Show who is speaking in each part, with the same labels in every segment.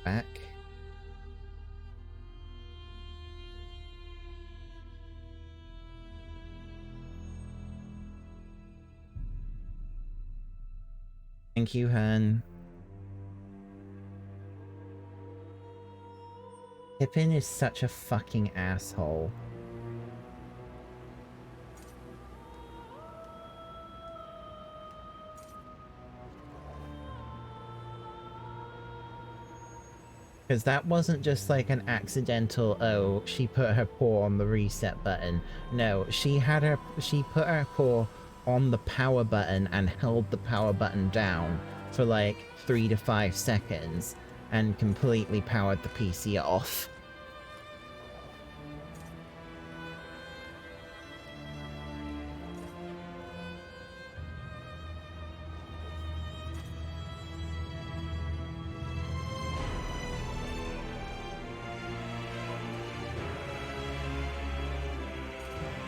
Speaker 1: back. Thank you, hun. Pippin is such a fucking asshole. Because that wasn't just like an accidental, oh, she put her paw on the reset button. No, she put her paw on the power button and held the power button down for like 3 to 5 seconds and completely powered the PC off.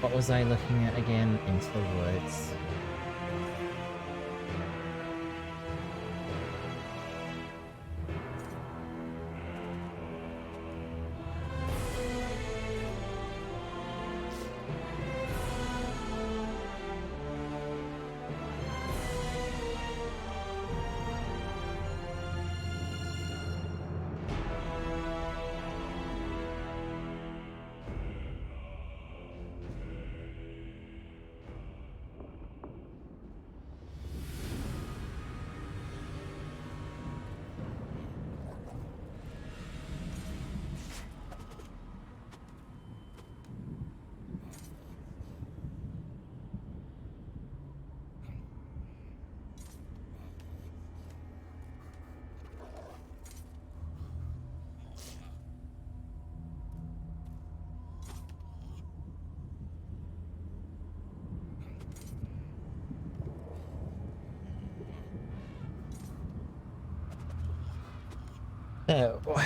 Speaker 1: What was I looking at again? Into the Woods. Oh.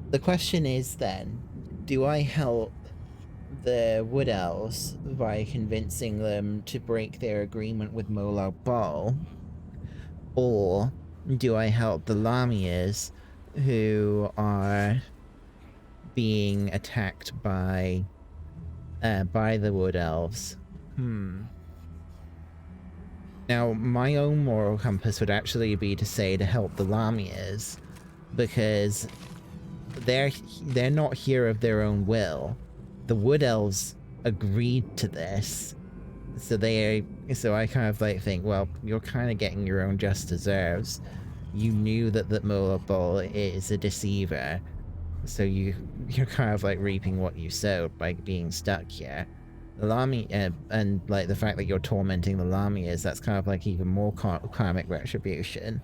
Speaker 1: The question is then, do I help the Wood Elves by convincing them to break their agreement with Molag Bal? Or do I help the Lamias who are being attacked by the Wood Elves? Now, my own moral compass would actually be to say to help the Lamias, because they're not here of their own will. The Wood Elves agreed to this, so I kind of like think, well, you're kind of getting your own just deserves. You knew that Molag Bal is a deceiver, so you're kind of like reaping what you sowed by being stuck here. The Lami, and like the fact that you're tormenting the Lamias, that's kind of like even more karmic retribution.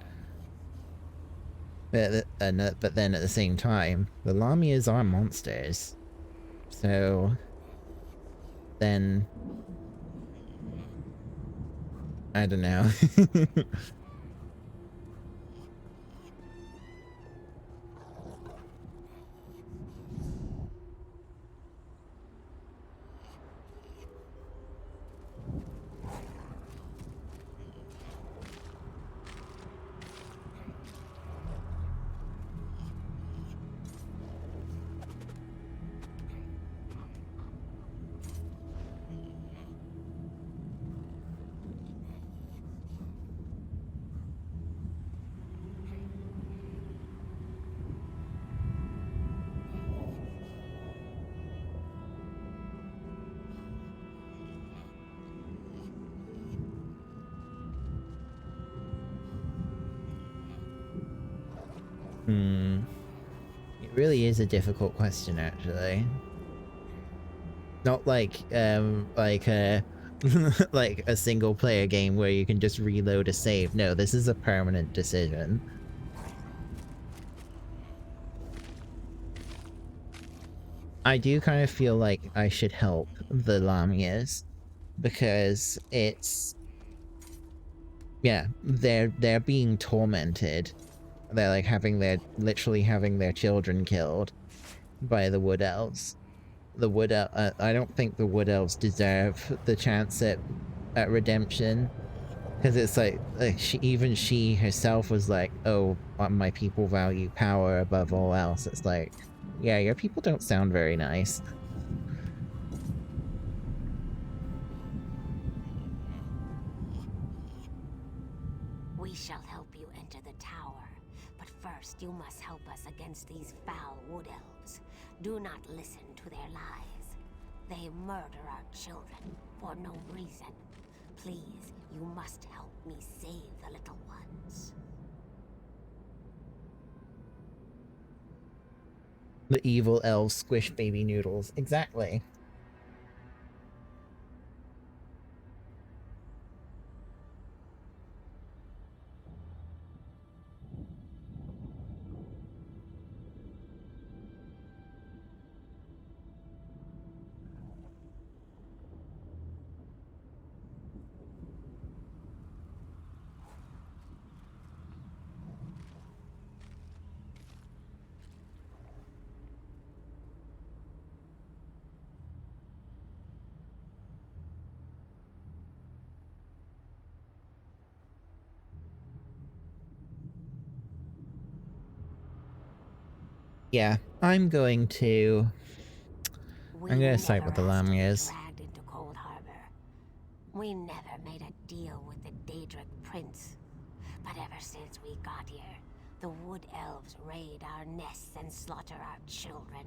Speaker 1: But then at the same time, the Lamias are monsters. So then I don't know. It really is a difficult question, actually. Not like like a like a single player game where you can just reload a save. No, this is a permanent decision. I do kind of feel like I should help the Lamias because it's, yeah, they're being tormented. They're like literally having their children killed by the Wood Elves. I don't think the Wood Elves deserve the chance at redemption. Because it's like she herself was like, oh, my people value power above all else. It's like, yeah, your people don't sound very nice.
Speaker 2: We shall help you enter the tower, but first you must help us against these foul wood elves. Do not listen to their lies. They murder our children for no reason. Please, you must help me save the little ones.
Speaker 1: The evil elves squish baby noodles. Exactly. Yeah, I'm going to side with the Lamrias.
Speaker 2: Dragged into Coldharbour. We never made a deal with the Daedric Prince. But ever since we got here, the Wood Elves raid our nests and slaughter our children.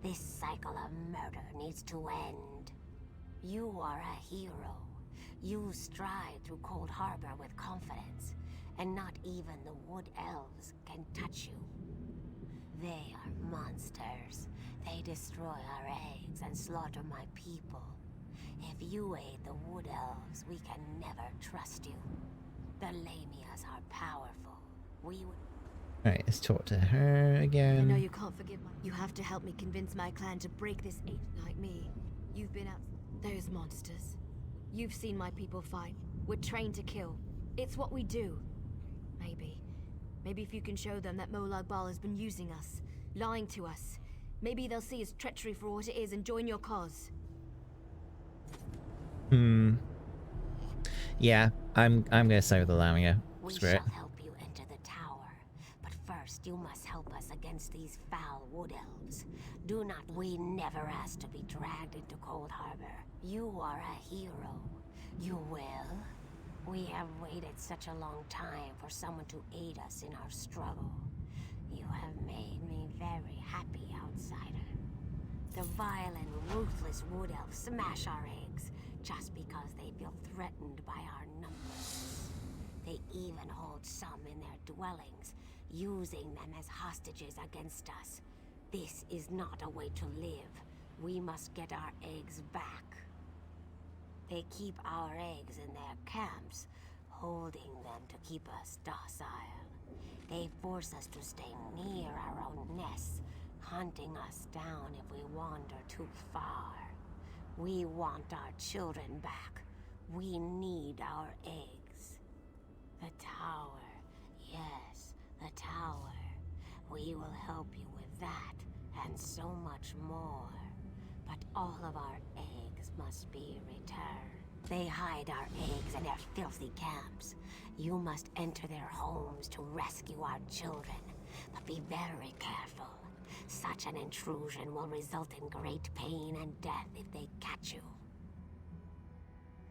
Speaker 2: This cycle of murder needs to end. You are a hero. You stride through Coldharbour with confidence, and not even the Wood Elves can touch you. They are monsters. They destroy our eggs and slaughter my people. If you aid the Wood Elves, we can never trust you. The Lamias are powerful. We would...
Speaker 1: Alright, let's talk to her again.
Speaker 3: I know you can't forgive my... You have to help me convince my clan to break this aid like me. You've been out... Those monsters. You've seen my people fight. We're trained to kill. It's what we do. Maybe if you can show them that Molag Bal has been using us, lying to us, maybe they'll see his treachery for what it is and join your cause.
Speaker 1: Yeah, I'm gonna side with the Lamia.
Speaker 2: We
Speaker 1: Screw it.
Speaker 2: shall help you enter the tower, but first you must help us against these foul wood elves. Do not... We never asked to be dragged into Coldharbour. You are a hero. You will? We have waited such a long time for someone to aid us in our struggle. You have made me very happy, outsider. The vile and ruthless wood elves smash our eggs just because they feel threatened by our numbers. They even hold some in their dwellings, using them as hostages against us. This is not a way to live. We must get our eggs back. They keep our eggs in their camps, holding them to keep us docile. They force us to stay near our own nests, hunting us down if we wander too far. We want our children back. We need our eggs. The tower. Yes, the tower. We will help you with that, and so much more. But all of our eggs must be returned. They hide our eggs in their filthy camps. You must enter their homes to rescue our children. But be very careful. Such an intrusion will result in great pain and death if they catch you.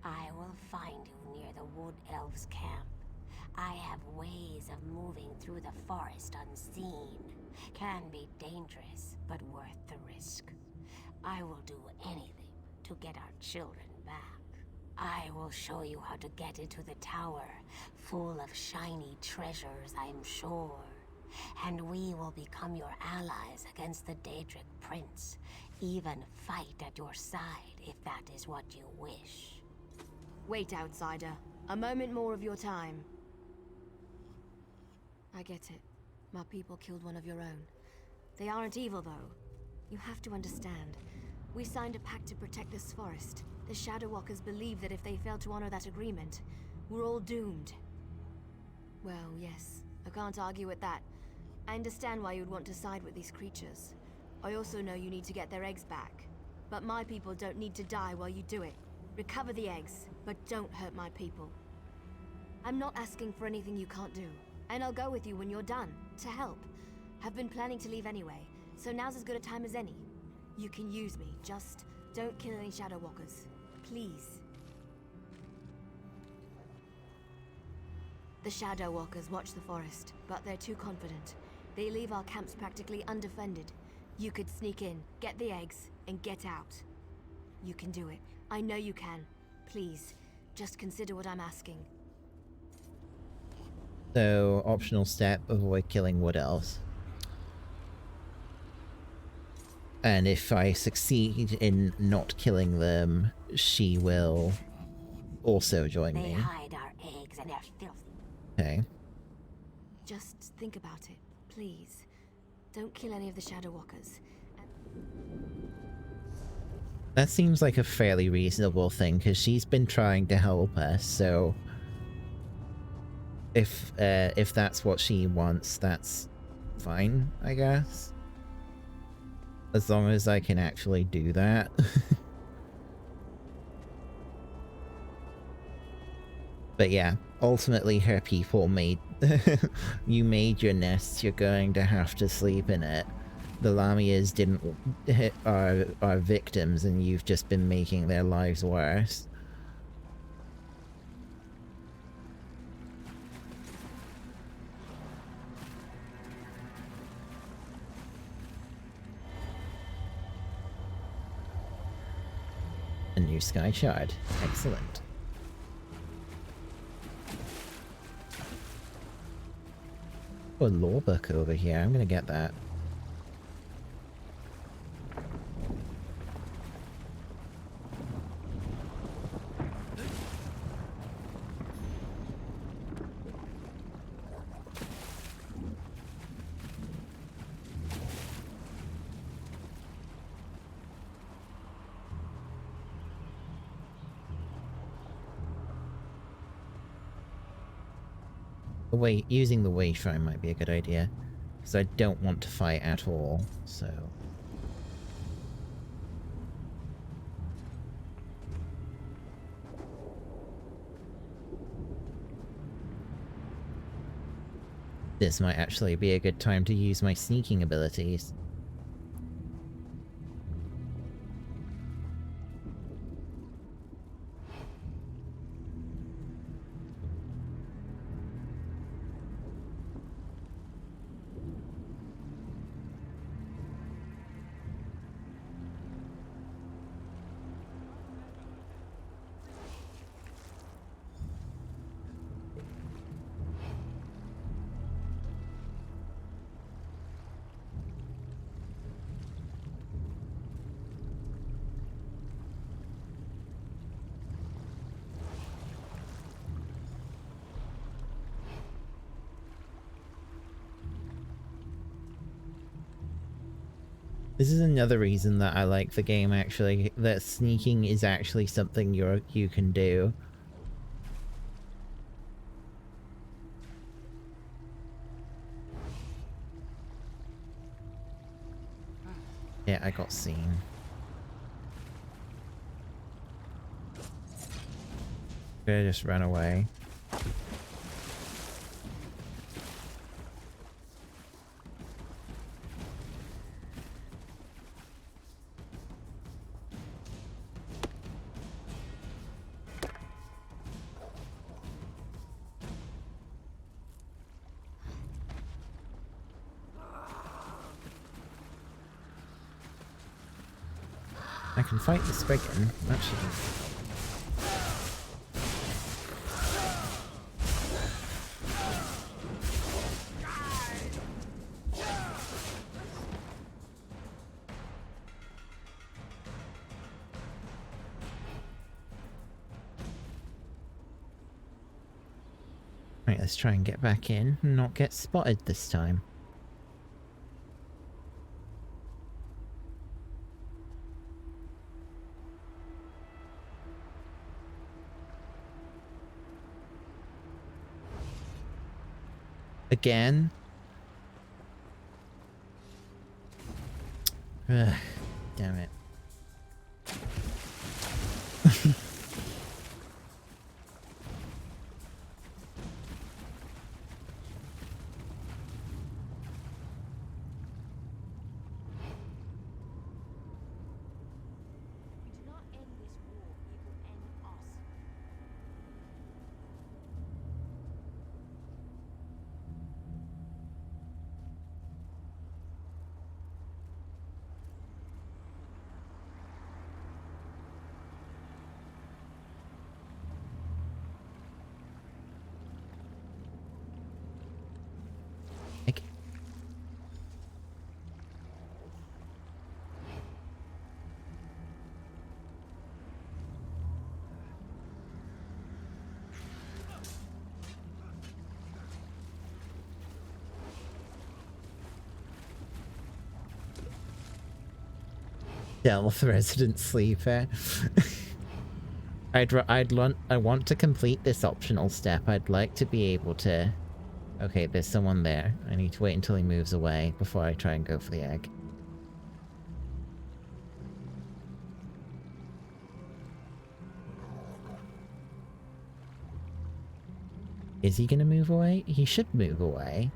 Speaker 2: I will find you near the Wood Elves' camp. I have ways of moving through the forest unseen. Can be dangerous, but worth the risk. I will do anything to get our children back. I will show you how to get into the tower, full of shiny treasures, I'm sure. And we will become your allies against the Daedric Prince. Even fight at your side if that is what you wish.
Speaker 3: Wait, outsider. A moment more of your time. I get it. My people killed one of your own. They aren't evil, though. You have to understand. We signed a pact to protect this forest. The Shadow Walkers believe that if they fail to honor that agreement, we're all doomed. Well, yes. I can't argue with that. I understand why you'd want to side with these creatures. I also know you need to get their eggs back. But my people don't need to die while you do it. Recover the eggs, but don't hurt my people. I'm not asking for anything you can't do. And I'll go with you when you're done, to help. Have been planning to leave anyway, so now's as good a time as any. You can use me, just don't kill any Shadow Walkers. Please. The Shadow Walkers watch the forest, but they're too confident. They leave our camps practically undefended. You could sneak in, get the eggs, and get out. You can do it. I know you can. Please, just consider what I'm asking.
Speaker 1: So, optional step, avoid killing wood elves. And if I succeed in not killing them, she will also join
Speaker 2: They
Speaker 1: me.
Speaker 2: hide our eggs and they're filthy.
Speaker 1: Okay.
Speaker 3: Just think about it, please. Don't kill any of the Shadow Walkers.
Speaker 1: That seems like a fairly reasonable thing, because she's been trying to help us, so... If that's what she wants, that's fine, I guess. As long as I can actually do that. But yeah, ultimately her people made... You made your nest, you're going to have to sleep in it. The Lamias didn't hit our victims, and you've just been making their lives worse. A new sky shard. Excellent. Oh, a law book over here. I'm gonna get that. Using the way shrine might be a good idea, because I don't want to fight at all, so... This might actually be a good time to use my sneaking abilities. This is another reason that I like the game, actually, that sneaking is actually something you can do. Yeah, I got seen. Gonna just run away. I can fight the Spriggan. That shouldn't... Right, let's try and get back in and not get spotted this time. Again? Ugh, damn it. Stealth resident sleeper. I want to complete this optional step. I'd like to be able to... Okay, there's someone there. I need to wait until he moves away before I try and go for the egg. Is he gonna move away? He should move away.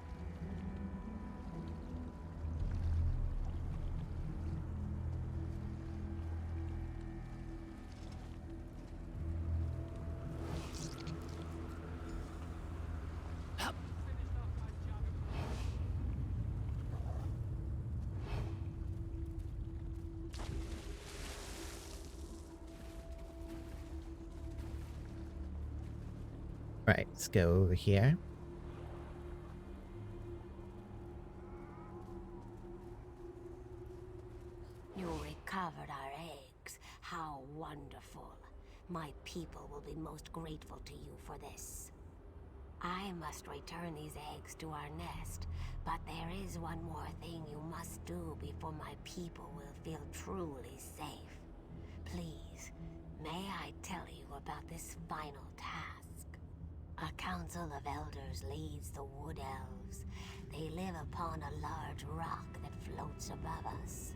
Speaker 1: Right, let's go over here.
Speaker 2: You recovered our eggs. How wonderful. My people will be most grateful to you for this. I must return these eggs to our nest, but there is one more thing you must do before my people will feel truly safe. Please, may I tell you about this final task? A council of elders leads the Wood Elves. They live upon a large rock that floats above us.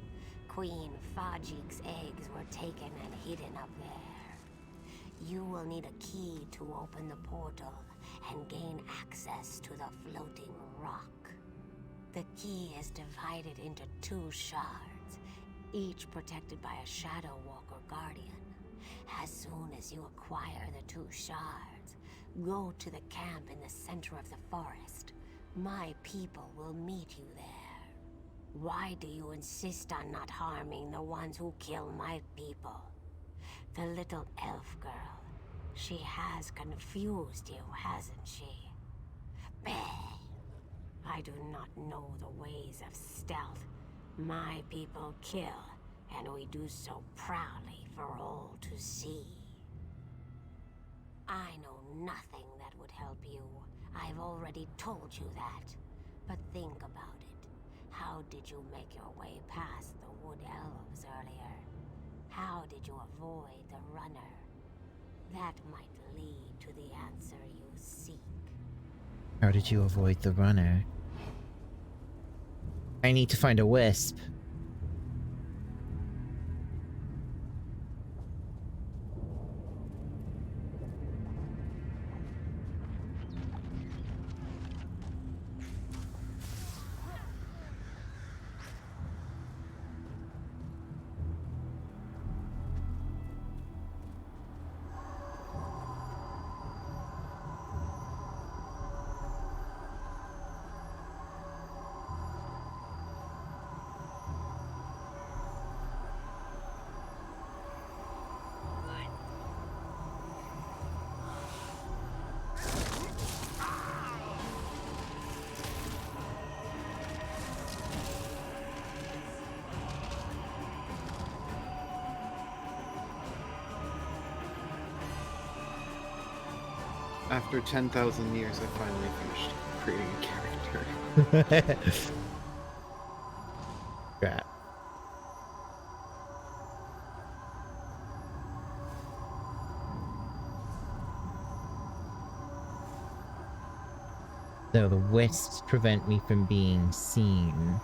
Speaker 2: Queen Fajik's eggs were taken and hidden up there. You will need a key to open the portal and gain access to the floating rock. The key is divided into 2 shards, each protected by a Shadow Walker Guardian. As soon as you acquire the 2 shards, go to the camp in the center of the forest. My people will meet you there. Why do you insist on not harming the ones who kill my people? The little elf girl. She has confused you, hasn't she? Bah! I do not know the ways of stealth. My people kill, and we do so proudly for all to see. I know nothing that would help you. I've already told you that. But think about it. How did you make your way past the Wood Elves earlier? How did you avoid the runner? That might lead to the answer you seek.
Speaker 1: How did you avoid the runner? I need to find a wisp.
Speaker 4: After 10,000 years, I finally finished creating a character.
Speaker 1: Crap. So the wisps prevent me from being seen.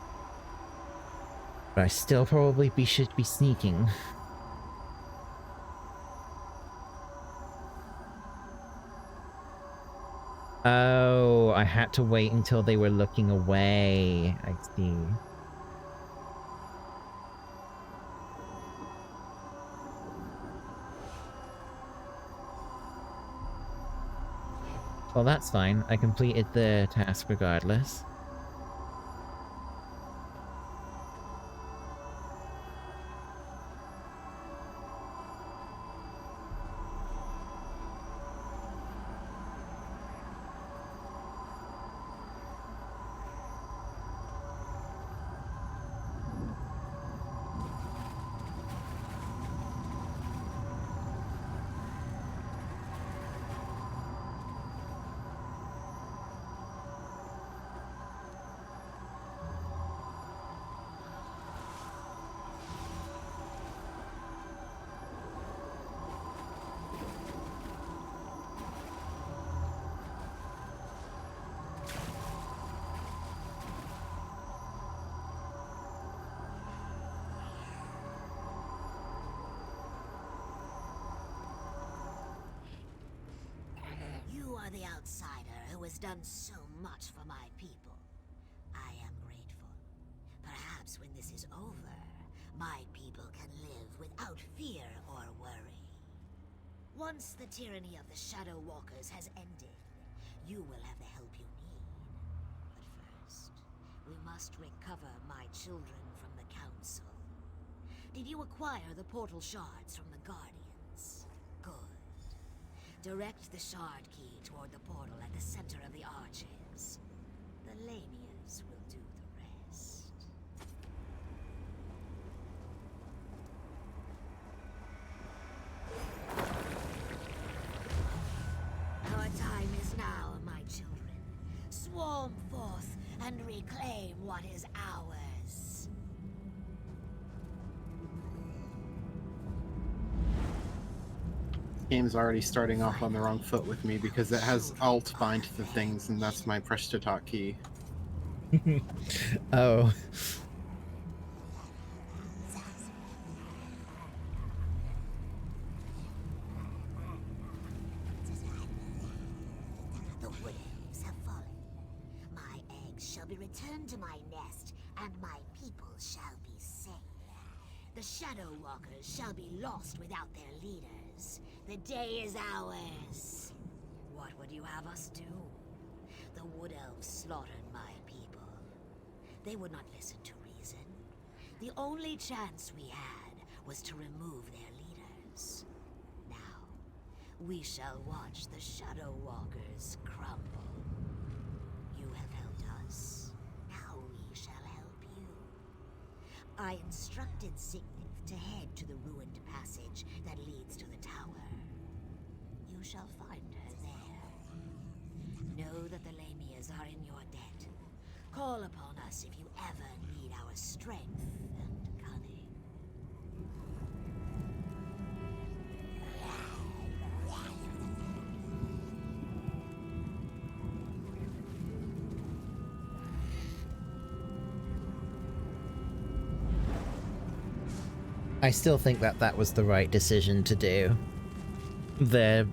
Speaker 1: But I still probably should be sneaking. Oh, I had to wait until they were looking away. I see. Well, that's fine. I completed the task regardless.
Speaker 5: You are the outsider who has done so much for my people. I am grateful. Perhaps when this is over, my people can live without fear or worry. Once the tyranny of the Shadow Walkers has ended, you will have the help you need. But first, we must recover my children from the Council. Did you acquire the portal shards from the Guardians? Good. Direct the shard key toward the portal at the center of the arches. The Lamias will do the rest. Our time is now, my children. Swarm forth and reclaim what is ours.
Speaker 4: Game's already starting off on the wrong foot with me because it has alt bind to the things, and that's my press to talk key.
Speaker 1: Oh.
Speaker 5: The wood elves have fallen. My eggs shall be returned to my nest, and my people shall be safe. The Shadow Walkers shall be lost without their leaders. The day is ours. What would you have us do? The Wood Elves slaughtered my people. They would not listen to reason. The only chance we had was to remove their leaders. Now, we shall watch the Shadow Walkers crumble. You have helped us. Now we shall help you. I instructed Signet to head to the ruined passage that leads to the tower. You shall find her there. Know that the Lamias are in your debt. Call upon us if you ever need our strength and cunning.
Speaker 1: I still think that that was the right decision to do. The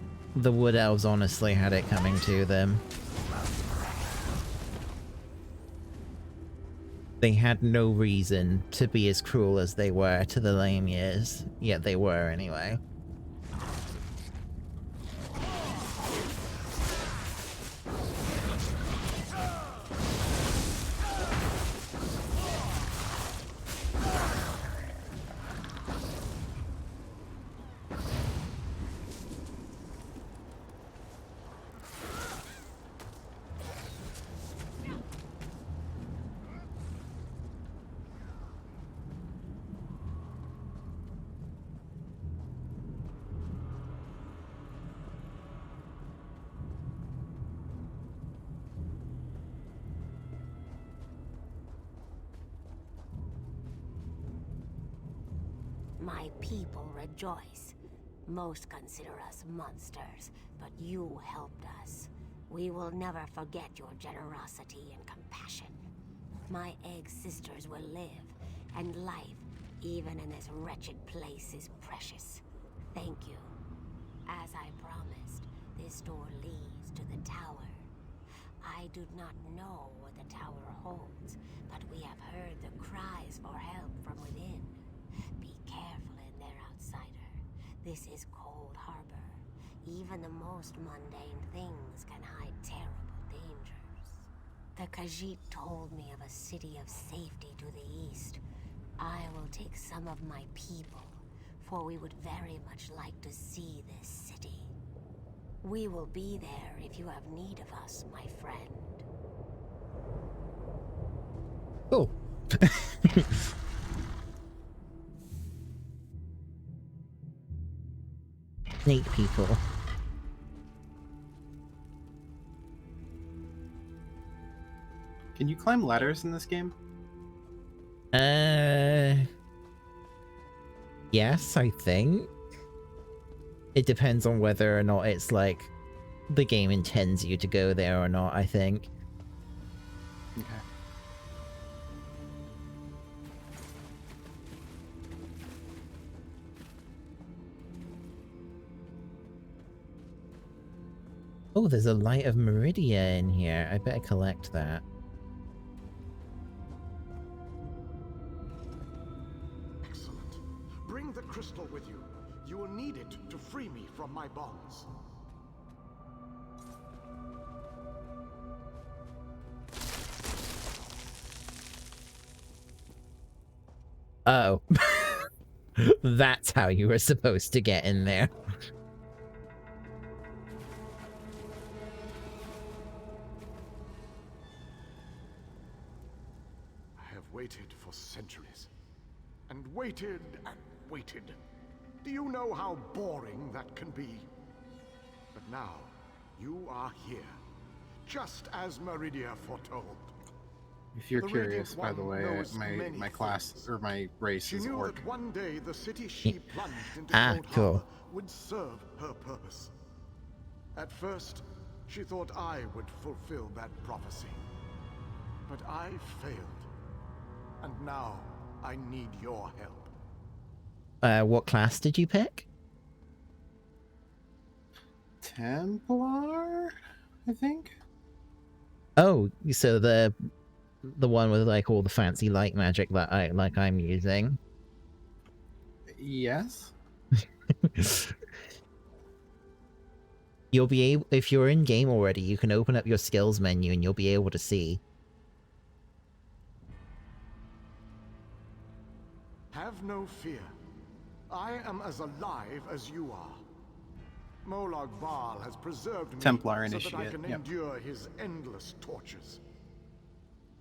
Speaker 1: Wood Elves honestly had it coming to them. They had no reason to be as cruel as they were to the Lamias, yet they were anyway.
Speaker 2: My people rejoice. Most consider us monsters, but you helped us. We will never forget your generosity and compassion. My egg sisters will live, and life, even in this wretched place, is precious. Thank you. As I promised, this door leads to the tower. I do not know what the tower holds, but we have heard the cries for help from within. Be careful in there, outsider. This is Coldharbour. Even the most mundane things can hide terrible dangers. The Khajiit told me of a city of safety to the east. I will take some of my people, for we would very much like to see this city. We will be there if you have need of us, my friend.
Speaker 1: Cool. Snake people.
Speaker 4: Can you climb ladders in this game?
Speaker 1: Yes, I think. It depends on whether or not it's like the game intends you to go there or not, I think.
Speaker 4: Okay.
Speaker 1: Oh, there's a Light of Meridia in here. I better collect that.
Speaker 6: Excellent. Bring the crystal with you. You will need it to free me from my bonds.
Speaker 1: Oh. That's how you were supposed to get in there.
Speaker 6: I have waited for centuries. And waited and waited. Do you know how boring that can be? But now, you are here. Just as Meridia foretold.
Speaker 4: If you're
Speaker 6: The
Speaker 4: curious,
Speaker 6: Radiant
Speaker 4: by the
Speaker 6: One
Speaker 4: way,
Speaker 6: knows
Speaker 4: my
Speaker 6: many
Speaker 4: class
Speaker 6: things.
Speaker 4: or my race
Speaker 6: She
Speaker 4: is
Speaker 6: knew
Speaker 4: orc.
Speaker 6: that one day the city she plunged into
Speaker 1: Ah,
Speaker 6: Cold
Speaker 1: cool.
Speaker 6: Harbor would serve her purpose. At first, she thought I would fulfill that prophecy. But I failed. And now, I need your help.
Speaker 1: What class did you pick?
Speaker 4: Templar, I think.
Speaker 1: Oh, so the one with like all the fancy light magic that I'm using.
Speaker 4: Yes.
Speaker 1: You'll be able, if you're in game already, you can open up your skills menu and you'll be able to see.
Speaker 6: Have no fear. I am as alive as you are. Molag Bal has preserved me
Speaker 4: Templar
Speaker 6: so that I
Speaker 4: initiate,
Speaker 6: can
Speaker 4: yep.
Speaker 6: endure his endless tortures.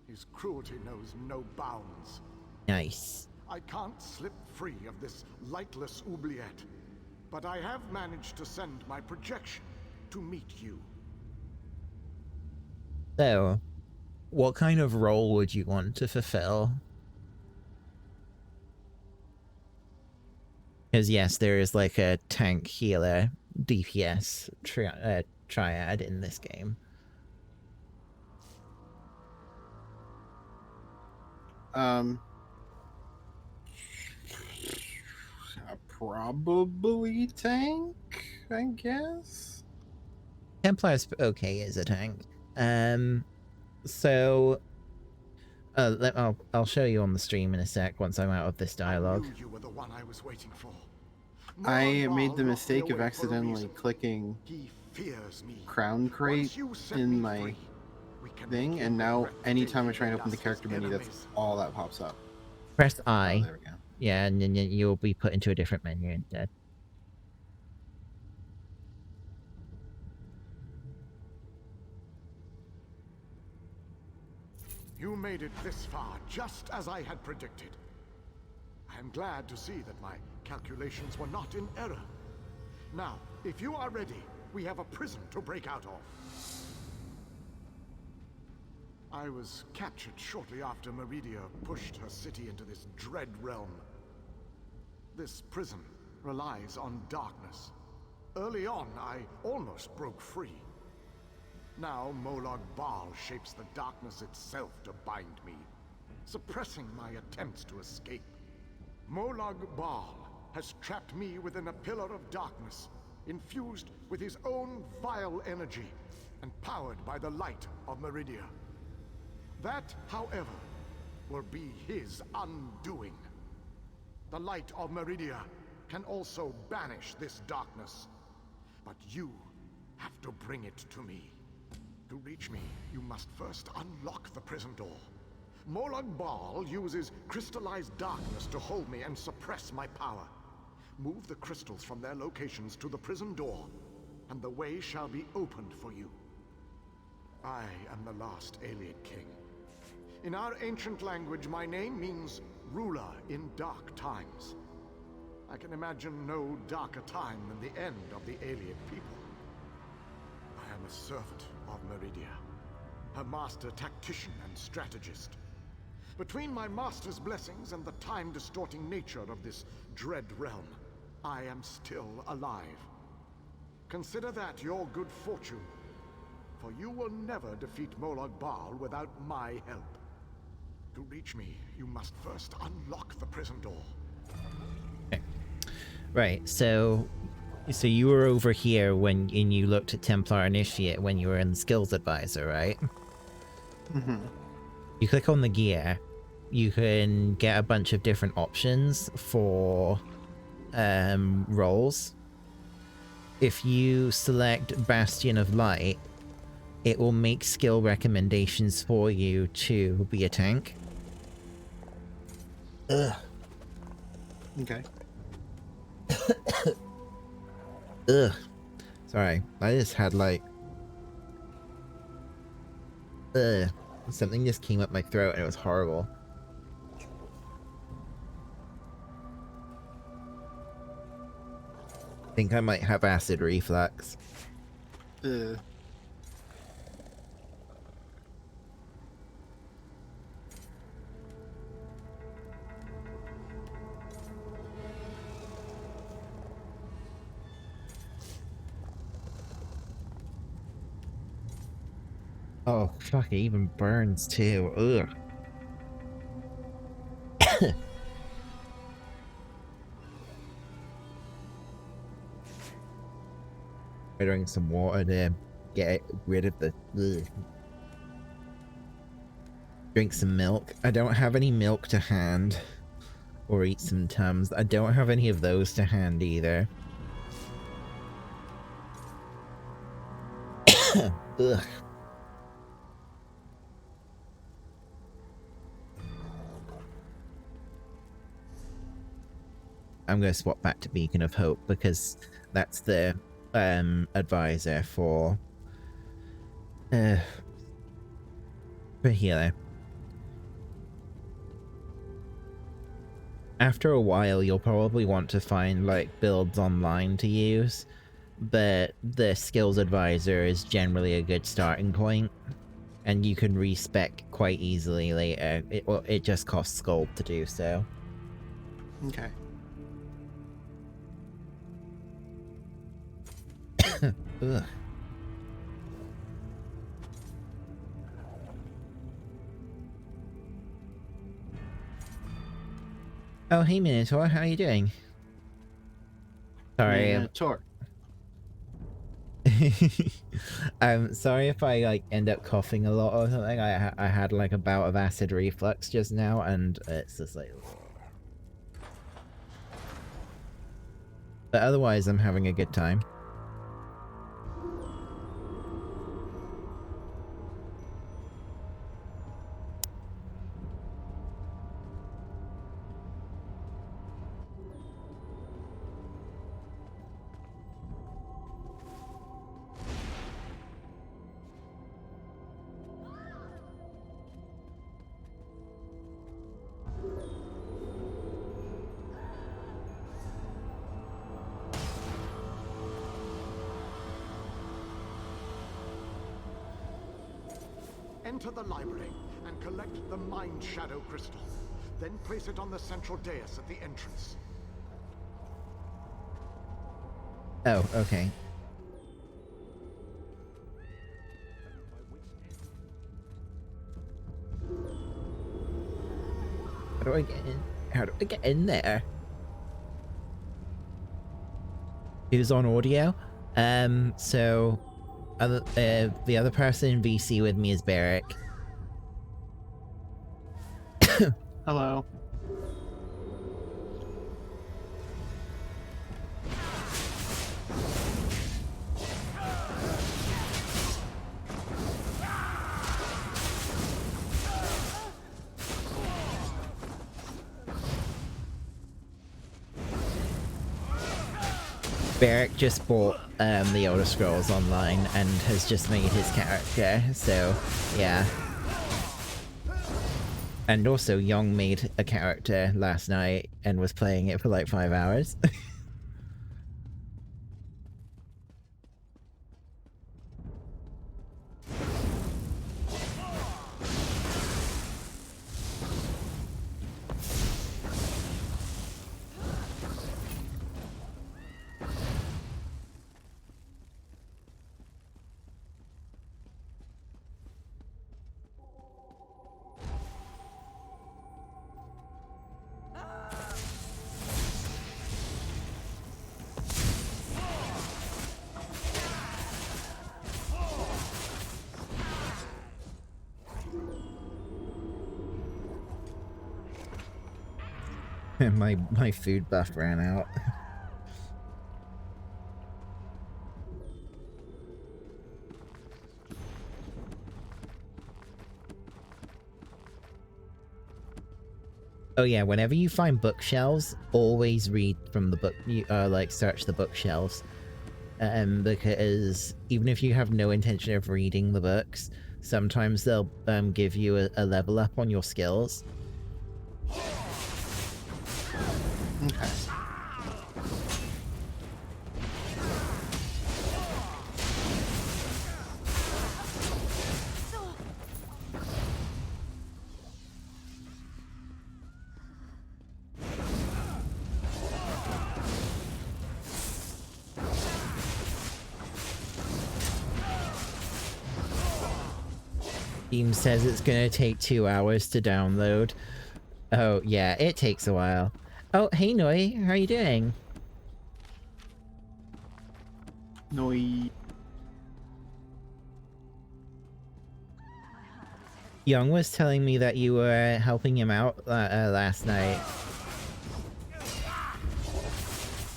Speaker 6: His cruelty knows no bounds.
Speaker 1: Nice.
Speaker 6: I can't slip free of this lightless oubliette, but I have managed to send my projection to meet you.
Speaker 1: So, what kind of role would you want to fulfill? Because yes, there is like a tank healer DPS triad in this game.
Speaker 4: Probably tank, I guess.
Speaker 1: Templar's okay as a tank. So I'll show you on the stream in a sec once I'm out of this dialogue.
Speaker 6: I knew you were the one I was waiting for.
Speaker 4: I
Speaker 6: Molag
Speaker 4: made
Speaker 6: Bal
Speaker 4: the
Speaker 6: locked me
Speaker 4: mistake of
Speaker 6: away for a
Speaker 4: accidentally
Speaker 6: reason.
Speaker 4: clicking
Speaker 6: He fears me.
Speaker 4: Crown Crate
Speaker 6: Once you set
Speaker 4: in
Speaker 6: me
Speaker 4: my
Speaker 6: free, we can
Speaker 4: thing,
Speaker 6: begin
Speaker 4: and now
Speaker 6: the
Speaker 4: anytime I
Speaker 6: breathtaking
Speaker 4: try and open the
Speaker 6: dust
Speaker 4: character
Speaker 6: as
Speaker 4: menu, that's
Speaker 6: enemies.
Speaker 4: all that pops up.
Speaker 1: Press
Speaker 4: Oh,
Speaker 1: I.
Speaker 4: there we go.
Speaker 1: Yeah, and then you'll be put into a different menu instead.
Speaker 6: You made it this far, just as I had predicted. I am glad to see that my calculations were not in error. Now, if you are ready, we have a prison to break out of. I was captured shortly after Meridia pushed her city into this dread realm. This prison relies on darkness. Early on, I almost broke free. Now Molag Bal shapes the darkness itself to bind me, suppressing my attempts to escape. Molag Bal has trapped me within a pillar of darkness, infused with his own vile energy, and powered by the light of Meridia. That, however, will be his undoing. The light of Meridia can also banish this darkness, but you have to bring it to me. To reach me, you must first unlock the prison door. Molag Bal uses crystallized darkness to hold me and suppress my power. Move the crystals from their locations to the prison door, and the way shall be opened for you. I am the last Ayleid king. In our ancient language, my name means ruler in dark times. I can imagine no darker time than the end of the Ayleid people. I am a servant of Meridia, her master tactician and strategist. Between my master's blessings and the time-distorting nature of this dread realm, I am still alive. Consider that your good fortune, for you will never defeat Molag Bal without my help. To reach me, you must first unlock the prison door.
Speaker 1: Okay. Right, so So you were over here when you looked at Templar Initiate when you were in the Skills Advisor, right?
Speaker 4: Mm-hmm.
Speaker 1: You click on the gear, you can get a bunch of different options for roles. If you select Bastion of Light, it will make skill recommendations for you to be a tank. Ugh.
Speaker 4: Okay.
Speaker 1: Ugh. Sorry, I just had like... Ugh. Something just came up my throat and it was horrible. I think I might have acid reflux.
Speaker 4: Uh,
Speaker 1: Oh, fuck, it even burns too. Ugh. I drink some water to get rid of the... Ugh. Drink some milk. I don't have any milk to hand. Or eat some Tums. I don't have any of those to hand either. Ugh. I'm going to swap back to Beacon of Hope because that's the advisor for healer. After a while, you'll probably want to find like builds online to use, but the skills advisor is generally a good starting point, and you can respec quite easily later. It just costs gold to do so.
Speaker 4: okay.
Speaker 1: Ugh. Oh, hey Minotaur, how are you doing? Sorry.
Speaker 4: Minotaur.
Speaker 1: I'm sorry if I like end up coughing a lot or something. I had like a bout of acid reflux just now, and it's just like. But otherwise, I'm having a good time.
Speaker 6: Enter the library and collect the Mind Shadow Crystal. Then place it on the central dais at the entrance.
Speaker 1: Oh, okay. How do I get in? How do I get in there? Who's on audio? So the other person in VC with me is Barrick.
Speaker 4: Hello.
Speaker 1: Barrick just bought the Elder Scrolls Online and has just made his character, so yeah. And also Young made a character last night and was playing it for like 5 hours. my food buff ran out. Oh yeah, whenever you find bookshelves, always read from the book. You like search the bookshelves, because even if you have no intention of reading the books, sometimes they'll give you a level up on your skills.
Speaker 4: Okay.
Speaker 1: Steam says it's gonna take 2 hours to download. Oh yeah, it takes a while. Oh, hey Noi, how are you doing?
Speaker 4: Noi.
Speaker 1: Young was telling me that you were helping him out last night.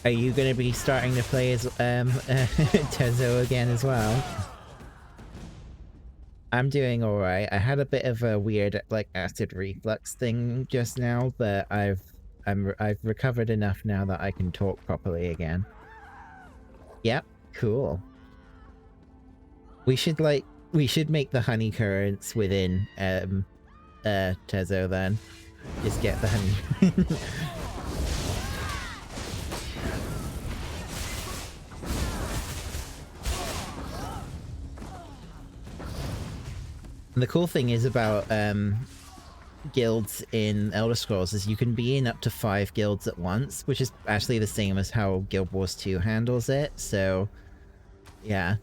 Speaker 1: Are you gonna be starting to play as Tezo again as well? I'm doing alright. I had a bit of a weird like acid reflux thing just now, but I've recovered enough now that I can talk properly again. Yep, cool. We should make the honey currents within Tezo then. Just get the honey. And the cool thing is about guilds in Elder Scrolls is you can be in up to 5 guilds at once, which is actually the same as how Guild Wars 2 handles it, so yeah.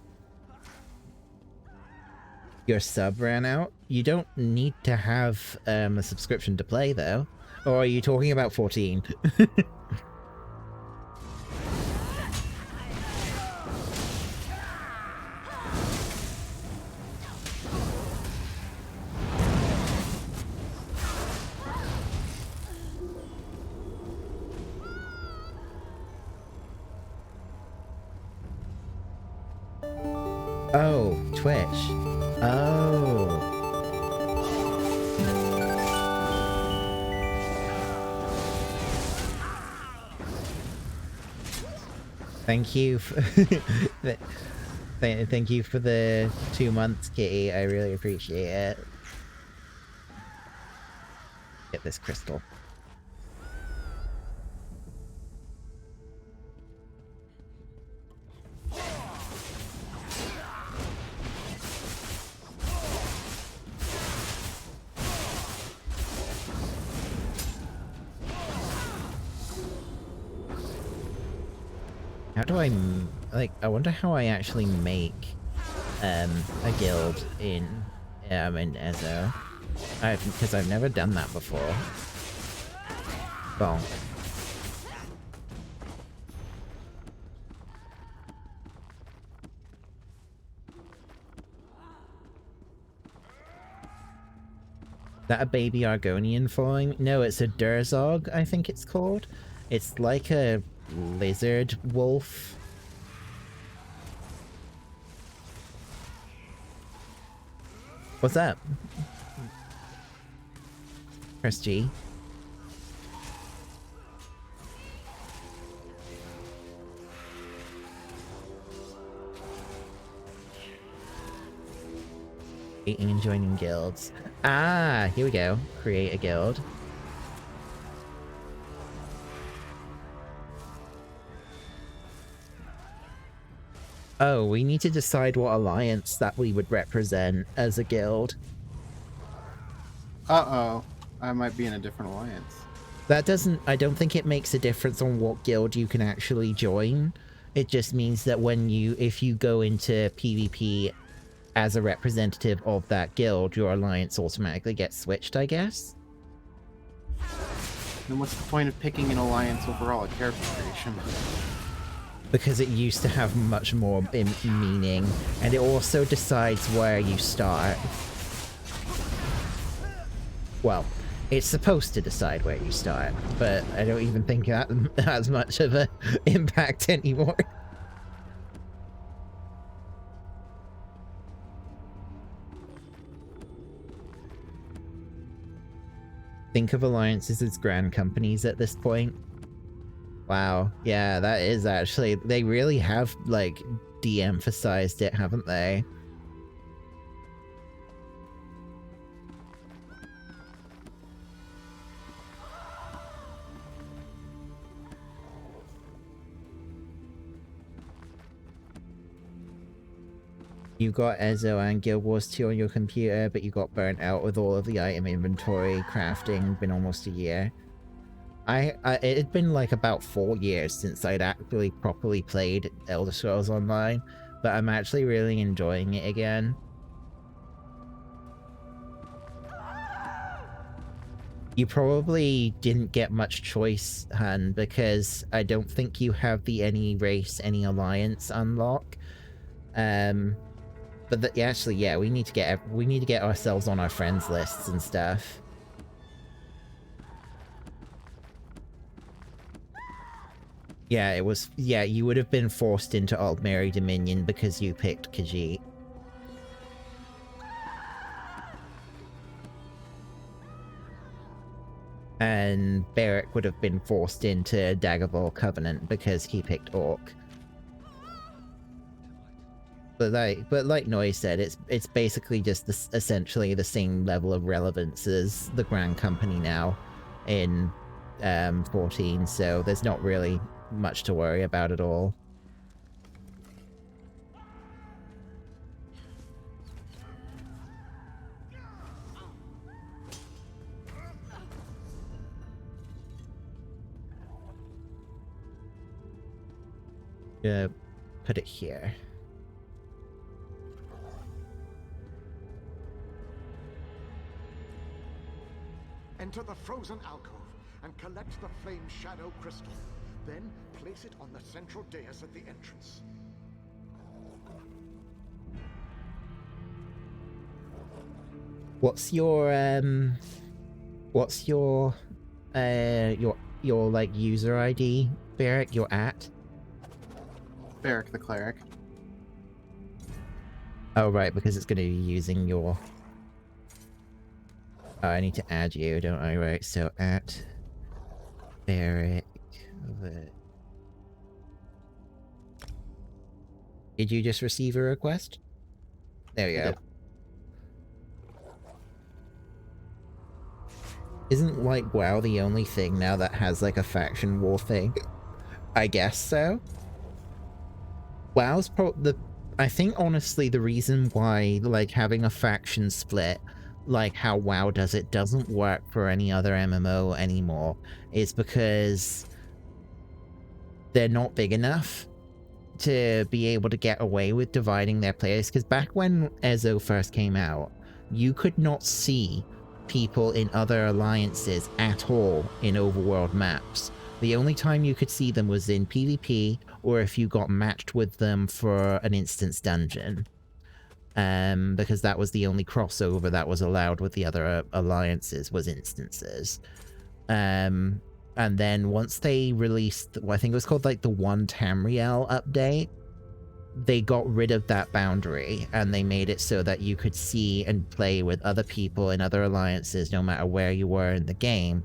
Speaker 1: Your sub ran out? You don't need to have a subscription to play though. Or are you talking about 14? Oh, Twitch. Oh. Thank you for thank you for the 2 months, Kitty. I really appreciate it. Get this crystal. How do I, like, I wonder how I actually make, a guild in Ezo. Because I've never done that before. Bonk. Is that a baby Argonian following? No, it's a Durzog, I think it's called. It's like a lizard wolf. What's up? Press G. Creating and joining guilds. Ah, here we go. Create a guild. Oh, we need to decide what alliance that we would represent as a guild.
Speaker 4: Uh-oh. I might be in a different alliance.
Speaker 1: That doesn't... I don't think it makes a difference on what guild you can actually join. It just means that when you... if you go into PvP as a representative of that guild, your alliance automatically gets switched, I guess?
Speaker 4: Then what's the point of picking an alliance overall at character creation?
Speaker 1: Because it used to have much more meaning, and it also decides where you start. Well, It's supposed to decide where you start, but I don't even think that has much of an impact anymore. Think of alliances as grand companies at this point. Wow, yeah, that is actually... They really have, like, de-emphasized it, haven't they? You got Ezo and Guild Wars 2 on your computer, but you got burnt out with all of the item inventory crafting. Been almost a year. It had been like about 4 years since I'd actually properly played Elder Scrolls Online, but I'm actually really enjoying it again. You probably didn't get much choice, Han, because I don't think you have the any race, any alliance unlock. But actually, yeah, we need to get ourselves on our friends lists and stuff. Yeah, it was. Yeah, you would have been forced into Altmeri Dominion because you picked Khajiit. And Beric would have been forced into Daggerfall Covenant because he picked Orc. But like Noi said, it's basically just essentially the same level of relevance as the Grand Company now in 14, so there's not really much to worry about at all. Put it here.
Speaker 6: Enter the frozen alcove and collect the flame shadow crystal. Then place it on the central dais at the entrance.
Speaker 1: What's your like user ID, Beric? Your at?
Speaker 4: Beric the cleric.
Speaker 1: Oh right, because it's going to be using your... Oh, I need to add you, don't I? Right, so at Beric the... Did you just receive a request? There we go. Isn't, like, WoW the only thing now that has, like, a faction war thing? I guess so. WoW's I think, honestly, the reason why, like, having a faction split, like how WoW does it, doesn't work for any other MMO anymore is because they're not big enough to be able to get away with dividing their players. Because back when Ezo first came out, you could not see people in other alliances at all in overworld maps. The only time you could see them was in PvP, or if you got matched with them for an instance dungeon. Because that was the only crossover that was allowed with the other alliances, was instances. And then once they released, I think it was called like the 1 Tamriel update, they got rid of that boundary and they made it so that you could see and play with other people in other alliances no matter where you were in the game,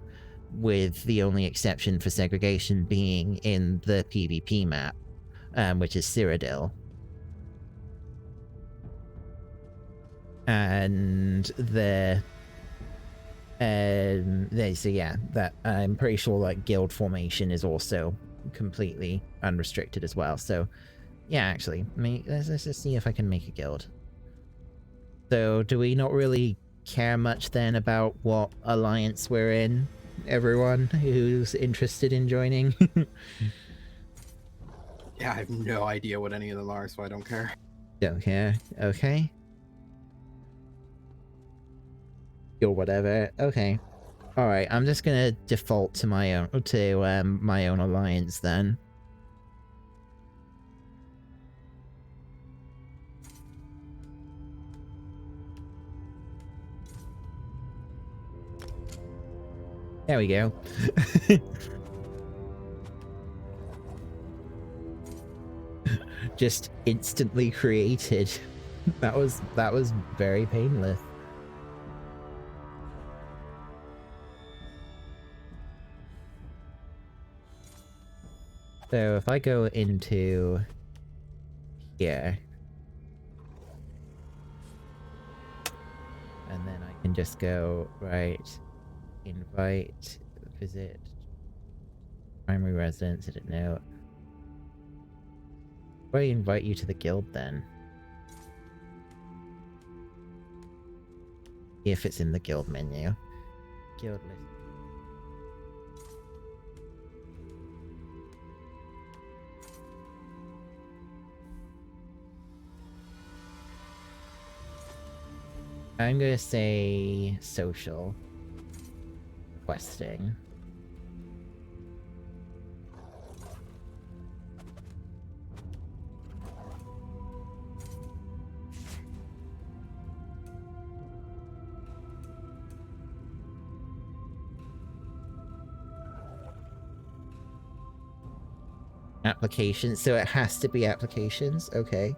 Speaker 1: with the only exception for segregation being in the PvP map, which is Cyrodiil. And so yeah, that I'm pretty sure like guild formation is also completely unrestricted as well. So yeah, actually, let's just see if I can make a guild. So do we not really care much then about what alliance we're in? Everyone who's interested in joining?
Speaker 4: Yeah, I have no idea what any of them are, so I don't care.
Speaker 1: Don't care. Okay. Or whatever. Okay. Alright, I'm just gonna default to my own alliance then. There we go. Just instantly created. That was very painless. So if I go into here, and then I can just go, right, invite, visit, primary residence, I don't know. Why invite you to the guild then? If it's in the guild menu. Guild list. I'm gonna say social questing. Applications, so it has to be applications, okay.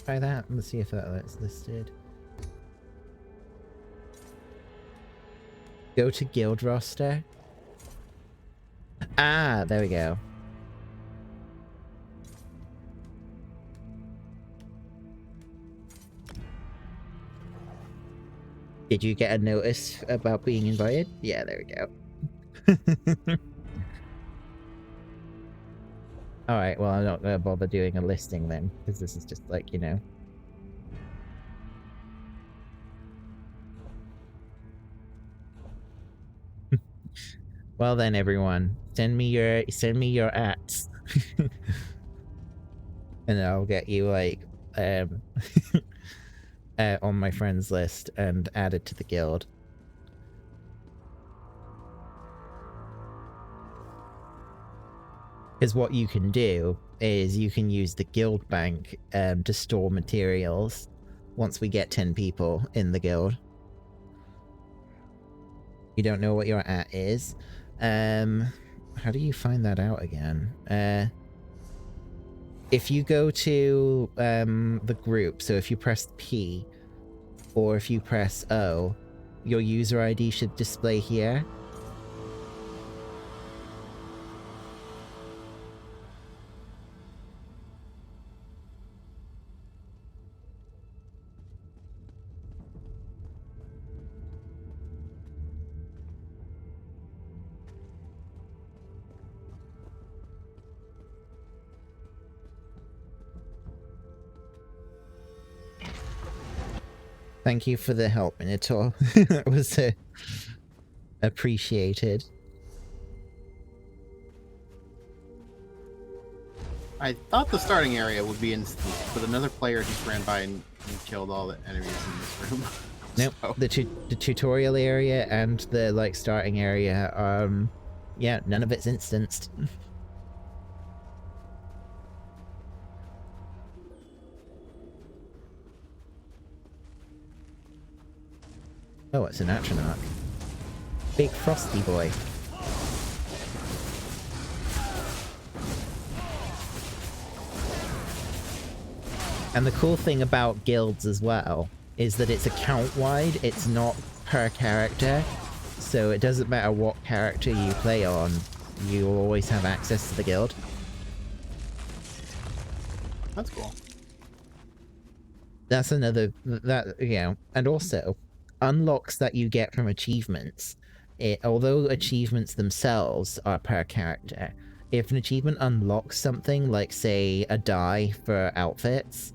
Speaker 1: Try that. Let's see if that's listed. Go to guild roster. Ah, there we go. Did you get a notice about being invited? Yeah, there we go. Alright, well, I'm not gonna bother doing a listing then, because this is just like, you know. Well then, everyone, send me your ats. And I'll get you, like, on my friends list and added to the guild. Because what you can do is you can use the guild bank to store materials once we get 10 people in the guild. You don't know what your at is? How do you find that out again? If you go to the group, so if you press P or if you press O, your user ID should display here. Thank you for the help, Minotaur. That was appreciated.
Speaker 4: I thought the starting area would be instant, but another player just ran by and killed all the enemies in this room.
Speaker 1: Nope,
Speaker 4: So.
Speaker 1: the tutorial area and the, like, starting area, yeah, none of it's instanced. Oh, it's an Atronach. Big frosty boy. And the cool thing about guilds as well is that it's account-wide, it's not per character, so it doesn't matter what character you play on, you'll always have access to the guild.
Speaker 4: That's cool.
Speaker 1: That's another, and also, unlocks that you get from achievements, although achievements themselves are per character, if an achievement unlocks something, like say a dye for outfits,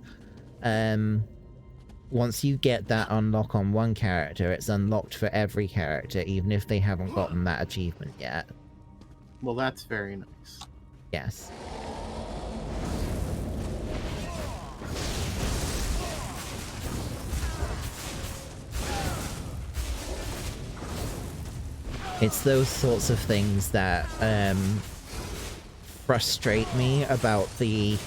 Speaker 1: once you get that unlock on one character, it's unlocked for every character, even if they haven't gotten that achievement yet.
Speaker 4: Well, that's very nice.
Speaker 1: Yes. It's those sorts of things that frustrate me about the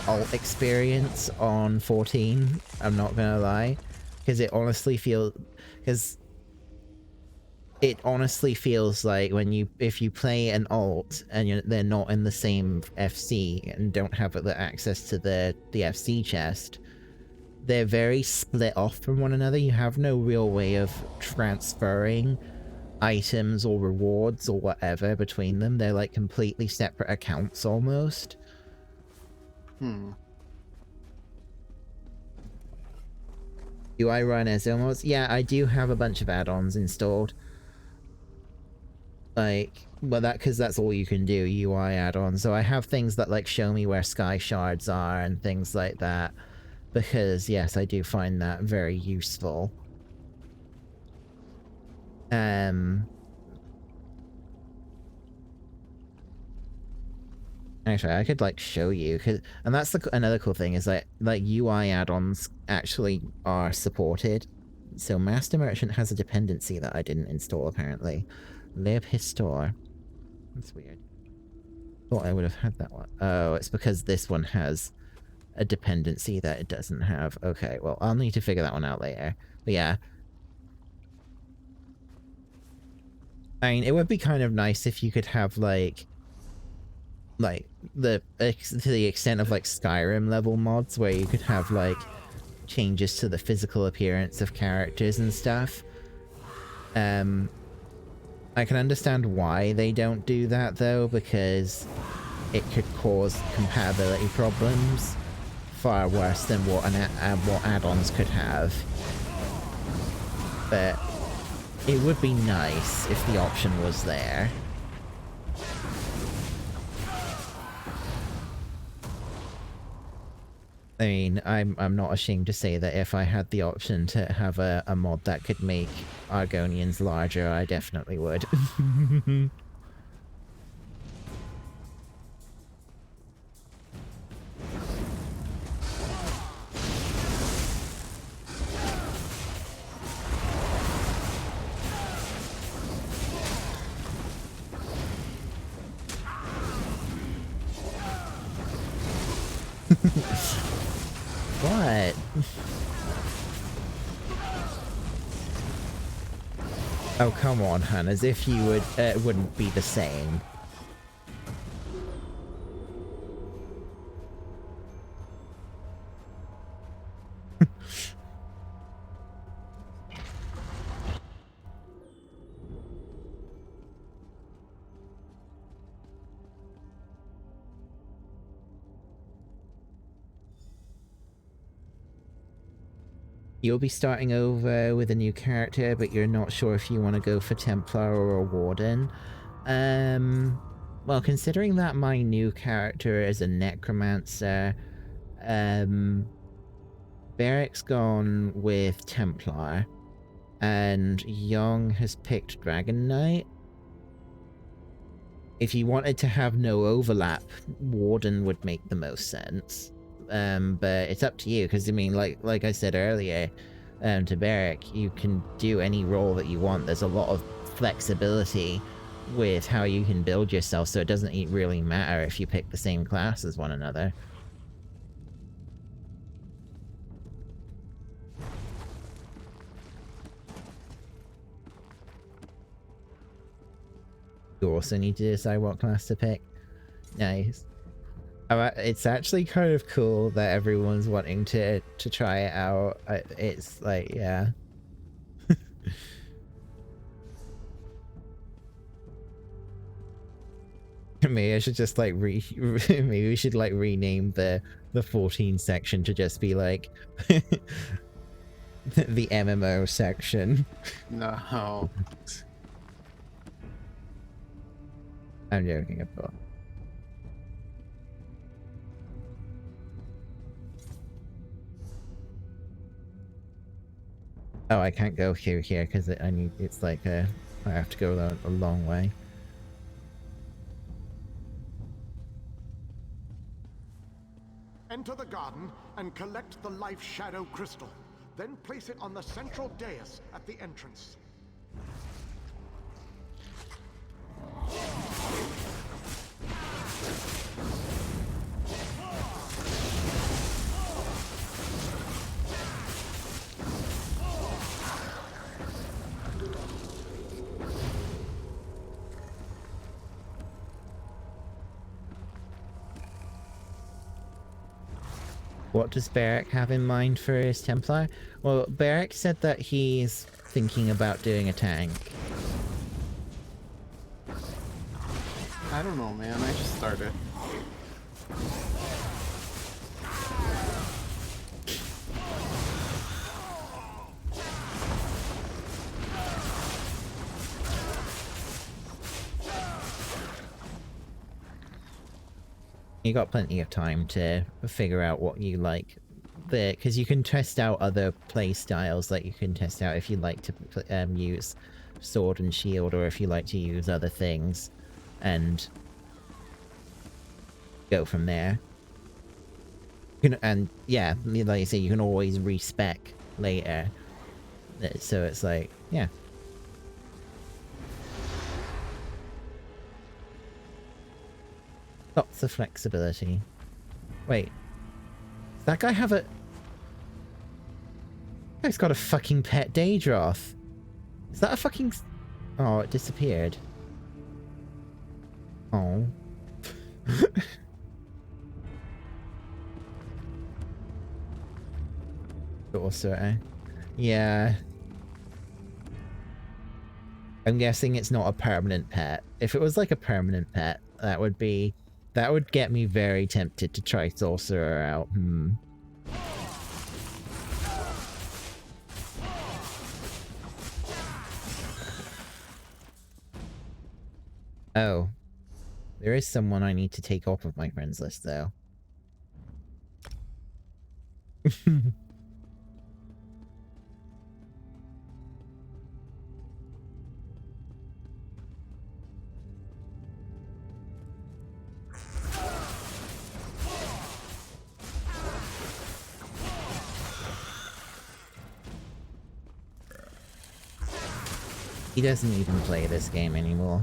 Speaker 1: alt experience on 14. I'm not gonna lie, because it honestly feels like if you play an alt and they're not in the same FC and don't have the access to the FC chest, they're very split off from one another. You have no real way of transferring items or rewards or whatever between them. They're like completely separate accounts almost. Do I run SO mods? Yeah, I do have a bunch of add-ons installed. Like, well, because that's all you can do, UI add-ons. So I have things that like show me where sky shards are and things like that. Because yes, I do find that very useful. Actually, I could like show you, and that's another cool thing is like UI add-ons actually are supported. So Master Merchant has a dependency that I didn't install apparently. Lib Histor. That's weird. Thought I would have had that one. Oh, it's because this one has a dependency that it doesn't have. Okay, well, I'll need to figure that one out later. But yeah. I mean, it would be kind of nice if you could have like to the extent of like Skyrim level mods where you could have like changes to the physical appearance of characters and stuff. I can understand why they don't do that though, because it could cause compatibility problems far worse than what add-ons could have. But it would be nice if the option was there. I mean, I'm not ashamed to say that if I had the option to have a mod that could make Argonians larger, I definitely would. What? Oh, come on, hun, as if you wouldn't be the same. You'll be starting over with a new character, but you're not sure if you want to go for Templar or a Warden. Well, considering that my new character is a Necromancer, Beric's gone with Templar, and Young has picked Dragon Knight. If you wanted to have no overlap, Warden would make the most sense. But it's up to you, because I mean, like I said earlier, to Beric, you can do any role that you want. There's a lot of flexibility with how you can build yourself, so it doesn't really matter if you pick the same class as one another. You also need to decide what class to pick. Nice. It's actually kind of cool that everyone's wanting to try it out. It's like, yeah. Maybe I should just like maybe we should like rename the 14 section to just be like the MMO section.
Speaker 4: No.
Speaker 1: I'm joking, of course. Oh, I can't go through here because it's like I have to go a long way.
Speaker 6: Enter the garden and collect the life shadow crystal. Then place it on the central dais at the entrance.
Speaker 1: What does Barrack have in mind for his Templar? Well, Barrack said that he's thinking about doing a tank.
Speaker 4: I don't know, man. I just started.
Speaker 1: You got plenty of time to figure out what you like. Because you can test out other play styles, like you can test out if you like to use sword and shield, or if you like to use other things, and go from there. And yeah, like you say, you can always respec later. So it's like, yeah. Lots of flexibility. Wait. Does that guy have a... He's got a fucking pet Daedroth. Is that a fucking... Oh, it disappeared. Oh. Sorcerer. Yeah. I'm guessing it's not a permanent pet. If it was like a permanent pet, that would get me very tempted to try Sorcerer out. Oh. There is someone I need to take off of my friends list, though. He doesn't even play this game anymore.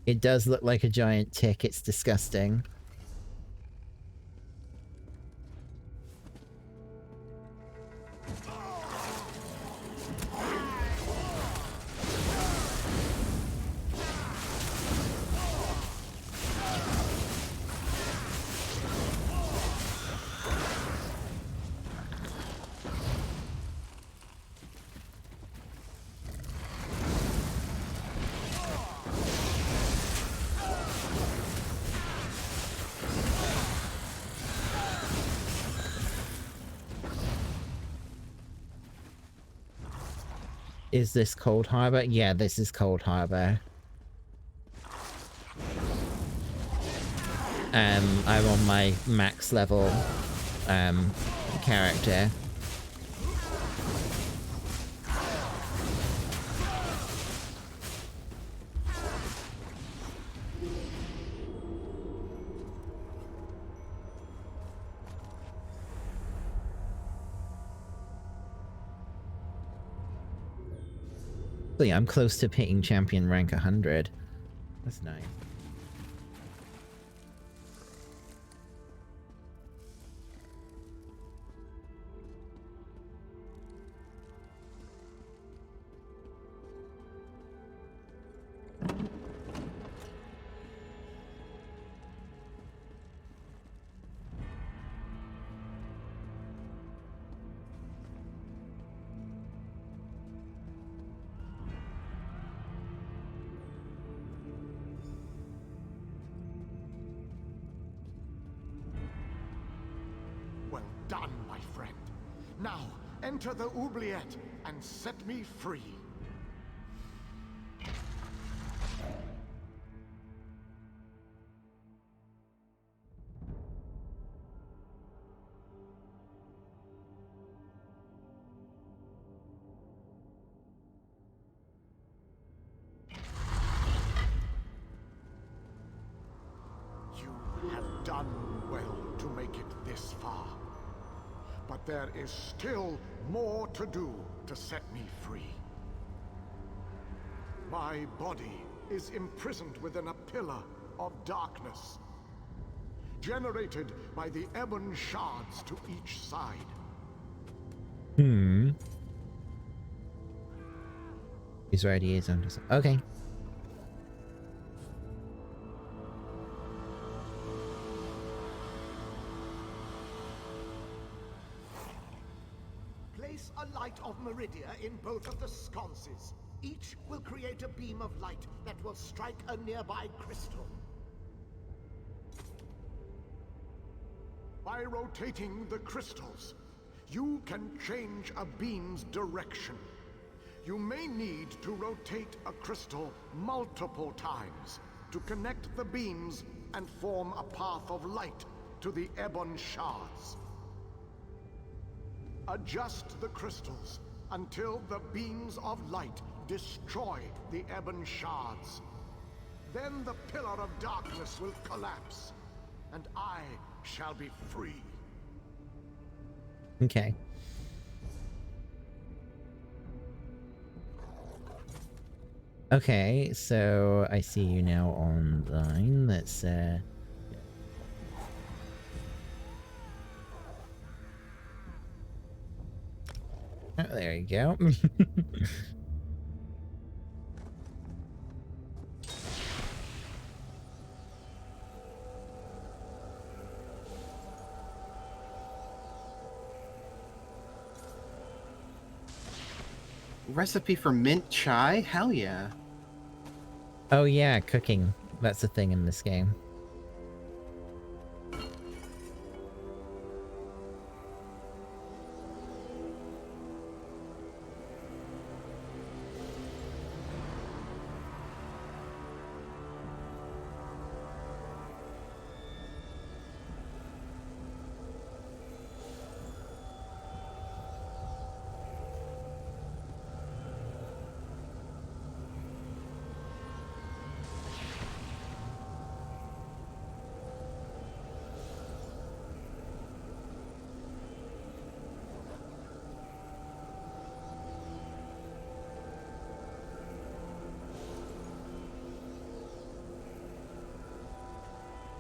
Speaker 1: It does look like a giant tick. It's disgusting. Is this Coldharbour? Yeah, this is Coldharbour. I'm on my max level character. So yeah, I'm close to hitting champion rank 100. That's nice.
Speaker 6: done, my friend. Now, enter the oubliette and set me free. You have done well to make it this far. But there is still more to do to set me free. My body is imprisoned within a pillar of darkness, generated by the ebon shards to each side.
Speaker 1: He's right, he is under. Okay.
Speaker 6: Place a light of Meridia in both of the sconces. Each will create a beam of light that will strike a nearby crystal. By rotating the crystals, you can change a beam's direction. You may need to rotate a crystal multiple times to connect the beams and form a path of light to the ebon shards. Adjust the crystals until the beams of light destroy the ebon shards. Then the pillar of darkness will collapse, and I shall be free.
Speaker 1: Okay. Okay, so I see you now online. Let's oh, there you go.
Speaker 4: Recipe for mint chai? Hell yeah.
Speaker 1: Oh yeah, cooking. That's a thing in this game.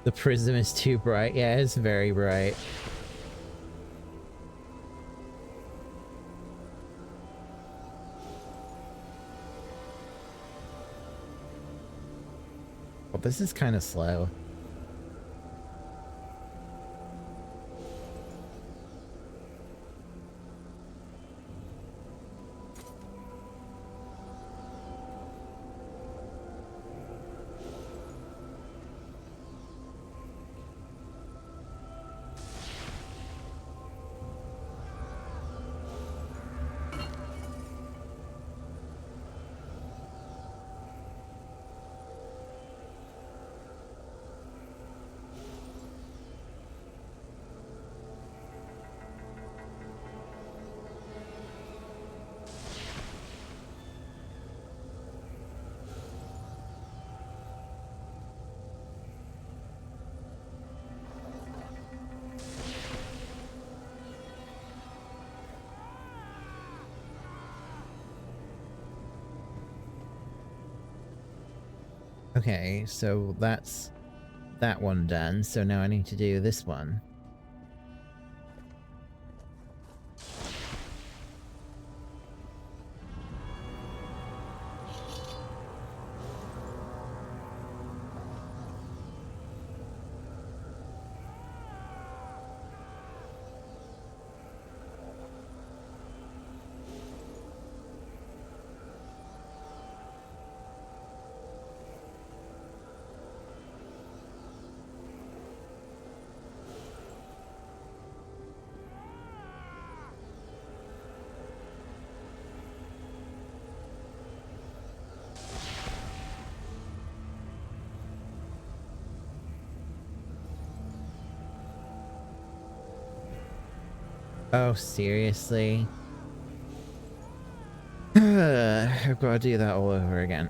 Speaker 1: The prism is too bright. Yeah, it's very bright. Well, this is kind of slow. Okay, so that's that one done. So now I need to do this one. Oh, seriously? I've got to do that all over again.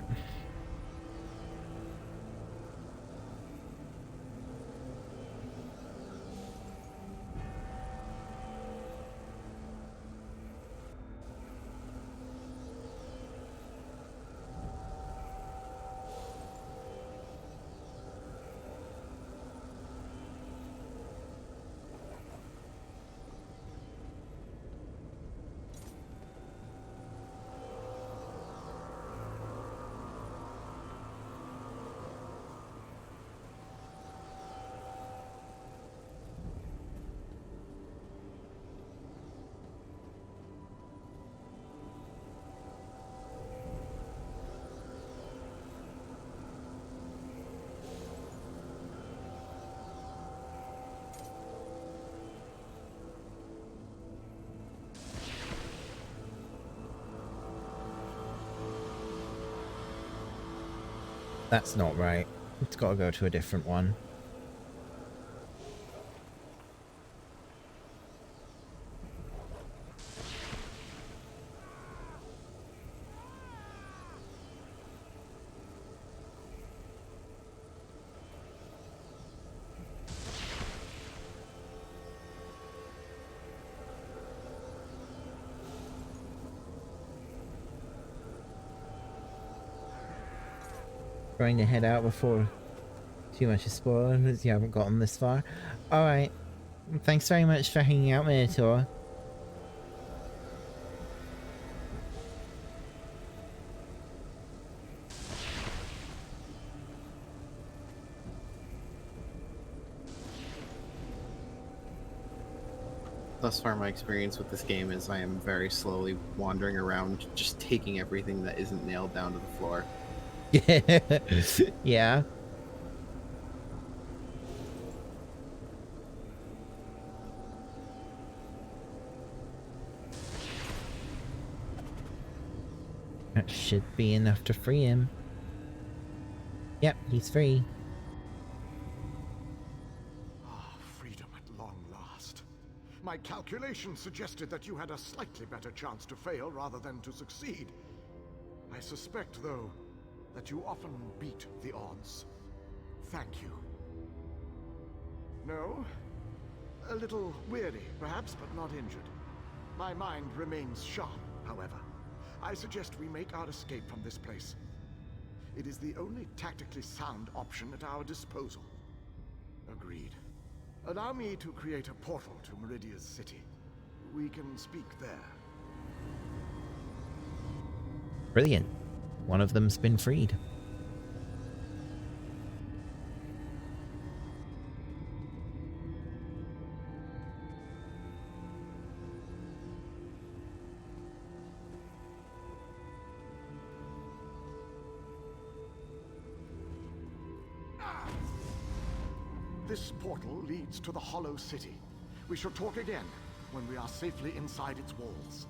Speaker 1: That's not right. It's got to go to a different one. Trying to head out before too much is spoiled as you haven't gotten this far. Alright. Thanks very much for hanging out, Minotaur.
Speaker 4: Thus far, my experience with this game is I am very slowly wandering around, just taking everything that isn't nailed down to the floor.
Speaker 1: Yeah. That should be enough to free him. Yep, he's free.
Speaker 6: Ah, freedom at long last. My calculations suggested that you had a slightly better chance to fail rather than to succeed. I suspect, though, that you often beat the odds. Thank you. No? A little weary, perhaps, but not injured. My mind remains sharp, however. I suggest we make our escape from this place. It is the only tactically sound option at our disposal. Agreed. Allow me to create a portal to Meridia's city. We can speak there.
Speaker 1: Brilliant. One of them's been freed.
Speaker 6: This portal leads to the Hollow City. We shall talk again when we are safely inside its walls.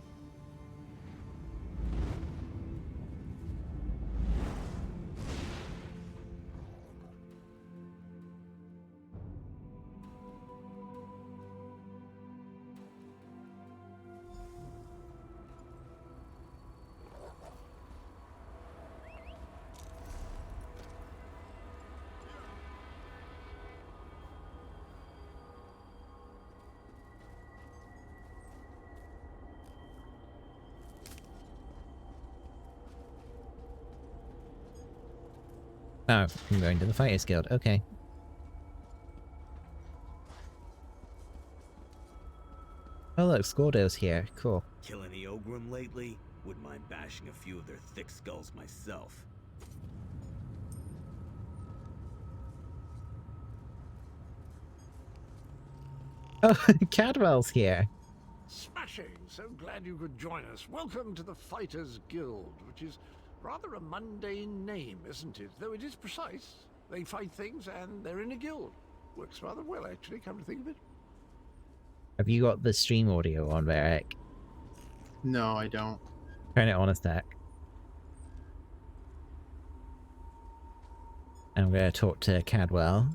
Speaker 1: Oh, I'm going to the Fighters Guild. Okay. Oh look, Squirtle's here. Cool.
Speaker 7: Kill any Ogrim lately? Wouldn't mind bashing a few of their thick skulls myself.
Speaker 1: Oh, Cadwell's here.
Speaker 8: Smashing! So glad you could join us. Welcome to the Fighters Guild, which is rather a mundane name, isn't it? Though it is precise. They fight things and they're in a guild. Works rather well, actually, come to think of it.
Speaker 1: Have you got the stream audio on, Varric?
Speaker 4: No, I don't.
Speaker 1: Turn it on a sec. I'm going to talk to Cadwell.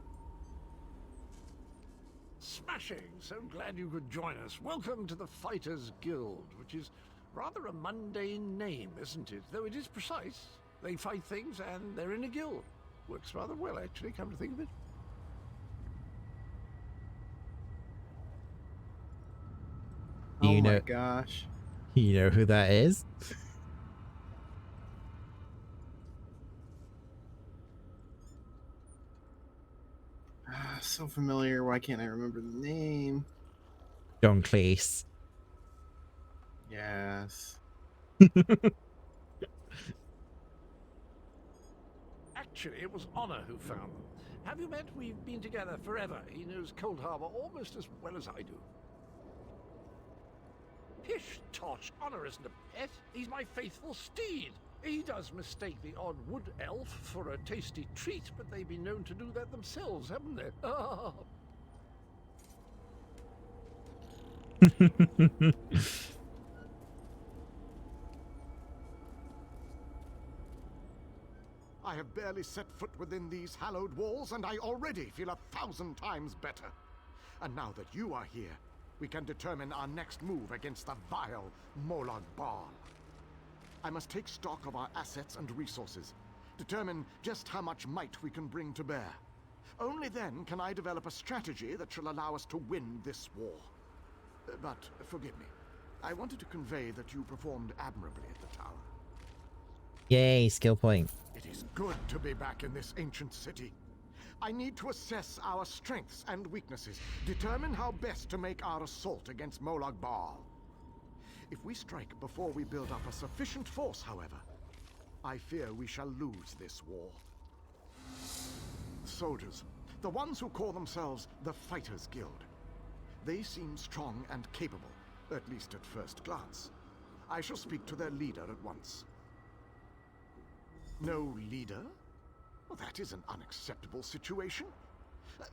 Speaker 8: Smashing! So glad you could join us. Welcome to the Fighters Guild, which is rather a mundane name, isn't it? Though it is precise. They fight things and they're in a guild. Works rather well, actually, come to think of it.
Speaker 4: Oh
Speaker 1: You
Speaker 4: my
Speaker 1: know,
Speaker 4: gosh.
Speaker 1: you know who that is?
Speaker 4: So familiar. Why can't I remember the name?
Speaker 1: John Cleese.
Speaker 4: Yes.
Speaker 8: Actually, it was Honor who found them. Have you met? We've been together forever. He knows Coldharbour almost as well as I do. Pish tosh, Honor isn't a pet. He's my faithful steed. He does mistake the odd wood elf for a tasty treat, but they've been known to do that themselves, haven't they?
Speaker 6: I have barely set foot within these hallowed walls, and I already feel 1,000 times better. And now that you are here, we can determine our next move against the vile Molag Bal. I must take stock of our assets and resources, determine just how much might we can bring to bear. Only then can I develop a strategy that shall allow us to win this war. But forgive me, I wanted to convey that you performed admirably at the tower.
Speaker 1: Yay, skill point.
Speaker 6: It is good to be back in this ancient city. I need to assess our strengths and weaknesses, determine how best to make our assault against Molag Bal. If we strike before we build up a sufficient force, however, I fear we shall lose this war. Soldiers, the ones who call themselves the Fighters Guild. They seem strong and capable, at least at first glance. I shall speak to their leader at once. No leader? Well, that is an unacceptable situation.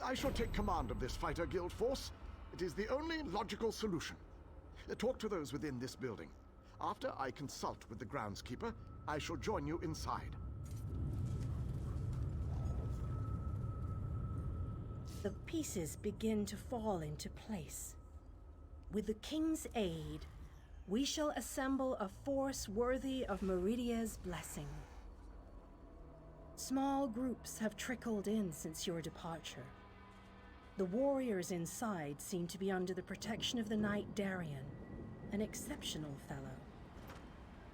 Speaker 6: I shall take command of this fighter guild force. It is the only logical solution. Talk to those within this building. After I consult with the groundskeeper, I shall join you inside.
Speaker 9: The pieces begin to fall into place. With the King's aid, we shall assemble a force worthy of Meridia's blessing. Small groups have trickled in since your departure. The warriors inside seem to be under the protection of the Knight Darien, an exceptional fellow.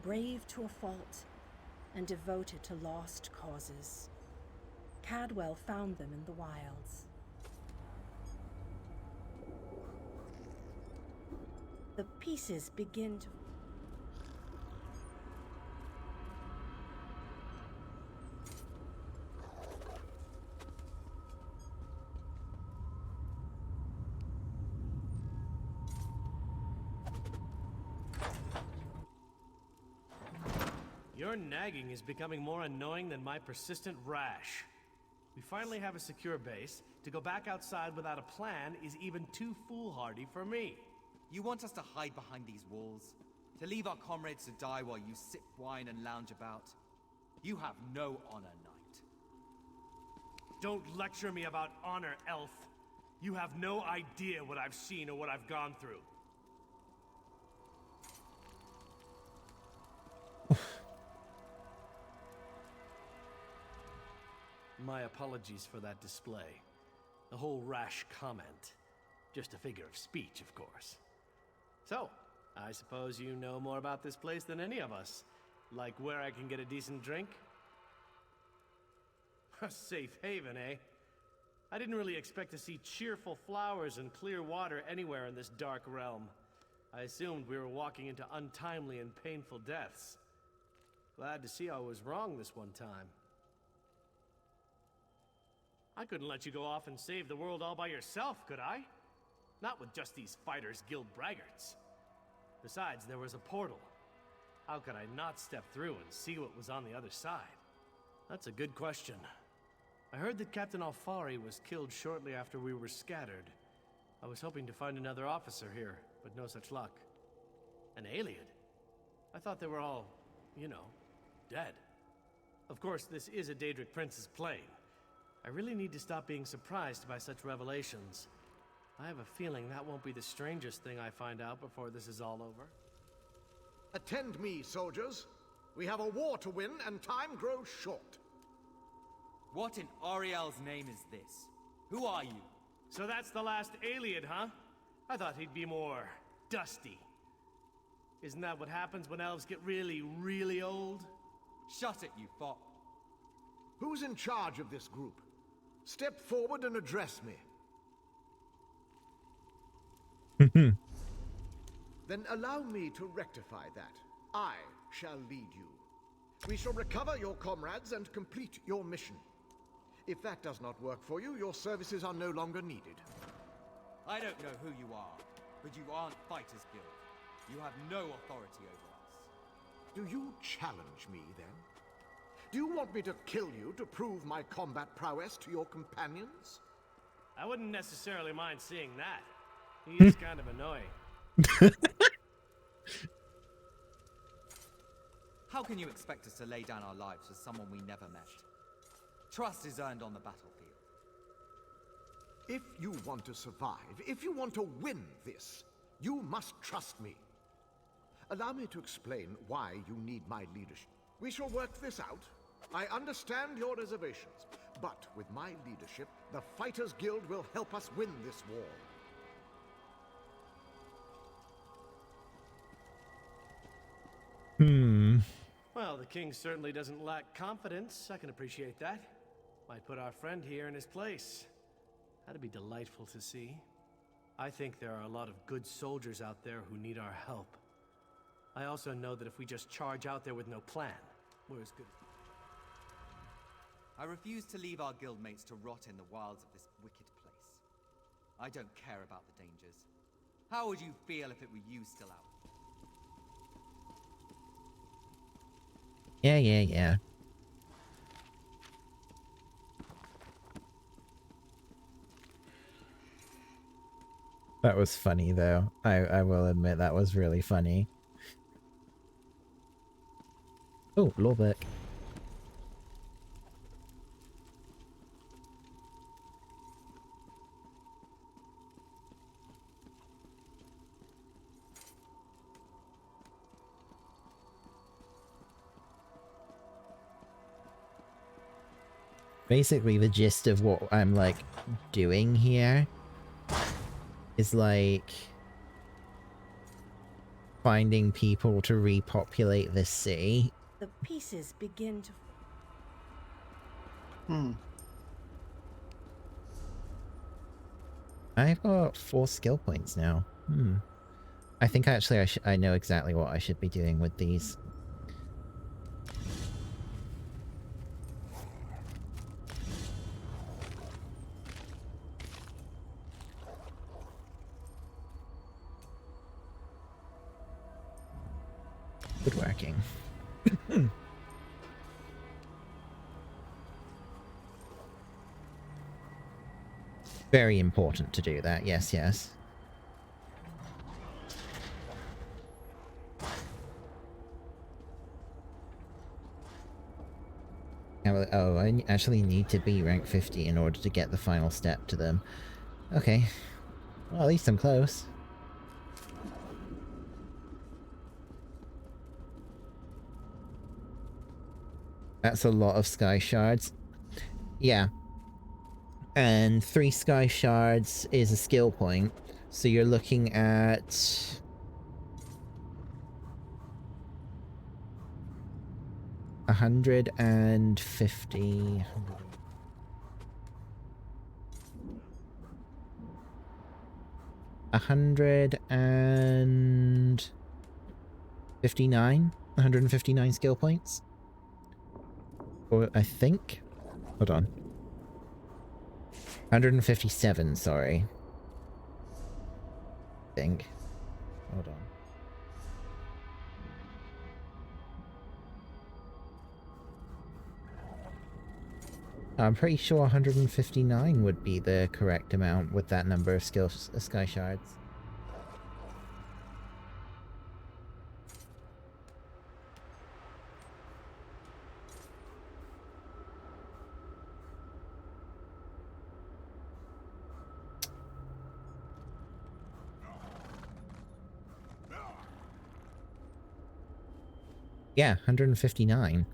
Speaker 9: Brave to a fault, and devoted to lost causes. Cadwell found them in the wilds. The pieces begin to...
Speaker 10: Your nagging is becoming more annoying than my persistent rash. We finally have a secure base. To go back outside without a plan is even too foolhardy for me.
Speaker 11: You want us to hide behind these walls? To leave our comrades to die while you sip wine and lounge about? You have no honor, knight.
Speaker 10: Don't lecture me about honor, elf. You have no idea what I've seen or what I've gone through. My apologies for that display. The whole rash comment. Just a figure of speech, of course. So, I suppose you know more about this place than any of us. Like where I can get a decent drink? A safe haven, eh? I didn't really expect to see cheerful flowers and clear water anywhere in this dark realm. I assumed we were walking into untimely and painful deaths. Glad to see I was wrong this one time. I couldn't let you go off and save the world all by yourself, could I? Not with just these Fighters Guild braggarts. Besides, there was a portal. How could I not step through and see what was on the other side? That's a good question. I heard that Captain Alfari was killed shortly after we were scattered. I was hoping to find another officer here, but no such luck. An alien? I thought they were all, you know, dead. Of course, this is a Daedric Prince's plane. I really need to stop being surprised by such revelations. I have a feeling that won't be the strangest thing I find out before this is all over.
Speaker 6: Attend me, soldiers. We have a war to win, and time grows short.
Speaker 11: What in Ariel's name is this? Who are you?
Speaker 10: So that's the last alien, huh? I thought he'd be more dusty. Isn't that what happens when elves get really, really old?
Speaker 11: Shut it, you fop.
Speaker 6: Who's in charge of this group? Step forward and address me. Then allow me to rectify that. I shall lead you. We shall recover your comrades and complete your mission. If that does not work for you, your services are no longer needed.
Speaker 11: I don't know who you are, but you aren't Fighters Guild. You have no authority over us.
Speaker 6: Do you challenge me, then? Do you want me to kill you to prove my combat prowess to your companions?
Speaker 10: I wouldn't necessarily mind seeing that. He's kind of annoying.
Speaker 11: How can you expect us to lay down our lives for someone we never met? Trust is earned on the battlefield.
Speaker 6: If you want to survive, if you want to win this, you must trust me. Allow me to explain why you need my leadership. We shall work this out. I understand your reservations, but with my leadership, the Fighters Guild will help us win this war.
Speaker 10: Well, the king certainly doesn't lack confidence. I can appreciate that. Might put our friend here in his place. That'd be delightful to see. I think there are a lot of good soldiers out there who need our help. I also know that if we just charge out there with no plan, we're as good.
Speaker 11: I refuse to leave our guildmates to rot in the wilds of this wicked place. I don't care about the dangers. How would you feel if it were you still out?
Speaker 1: Yeah. That was funny, though. I will admit that was really funny. Oh, Lawbeck. Basically, the gist of what I'm, like, doing here is, like, finding people to repopulate this city.
Speaker 9: The pieces begin to...
Speaker 1: I've got 4 skill points now. I think actually I know exactly what I should be doing with these. Woodworking. Very important to do that, yes. Oh, I actually need to be rank 50 in order to get the final step to them. Okay. Well, at least I'm close. That's a lot of sky shards. Yeah. And 3 sky shards is a skill point. So you're looking at... $150. $159 skill points. Or I think. Hold on. 157, sorry. I think. Hold on. I'm pretty sure 159 would be the correct amount with that number of sky shards. Yeah, 159.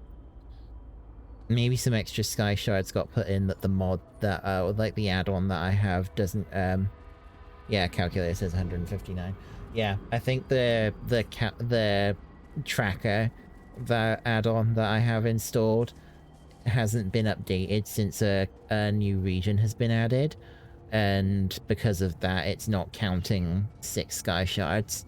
Speaker 1: Maybe some extra sky shards got put in that the mod that, like the add-on that I have doesn't, yeah, calculator says 159. Yeah, I think the tracker, the add-on that I have installed hasn't been updated since a new region has been added. And because of that, it's not counting 6 sky shards.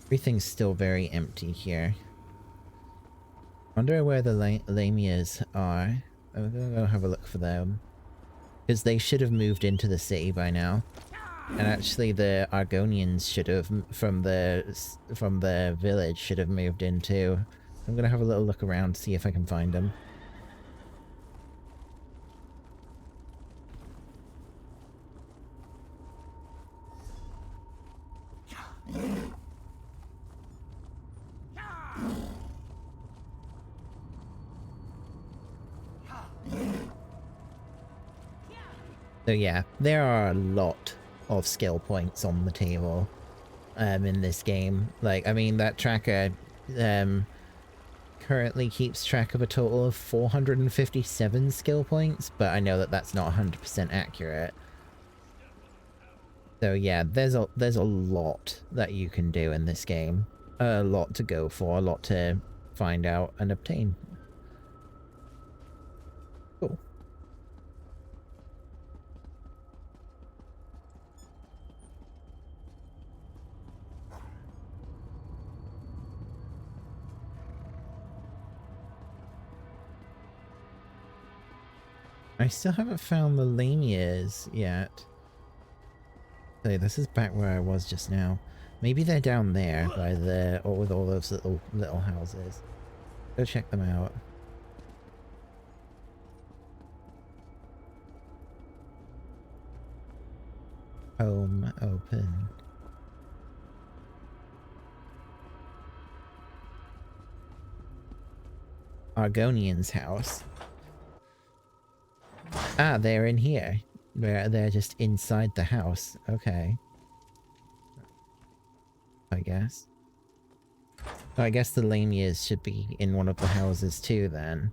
Speaker 1: Everything's still very empty here. Wonder where the Lamias are. I'm gonna go have a look for them. Because they should have moved into the city by now. And actually the Argonians should have, from the village, should have moved in too. I'm gonna have a little look around, see if I can find them. So yeah, there are a lot of skill points on the table in this game. Like, I mean, that tracker currently keeps track of a total of 457 skill points, but I know that that's not 100% accurate. So yeah, there's a lot that you can do in this game. A lot to go for, a lot to find out and obtain. Cool. I still haven't found the Lamias yet. So this is back where I was just now. Maybe they're down there by the, or with all those little houses. Go check them out. Home open. Argonian's house. Ah, they're in here. They're just inside the house. Okay. I guess. So I guess the Lamias should be in one of the houses too, then.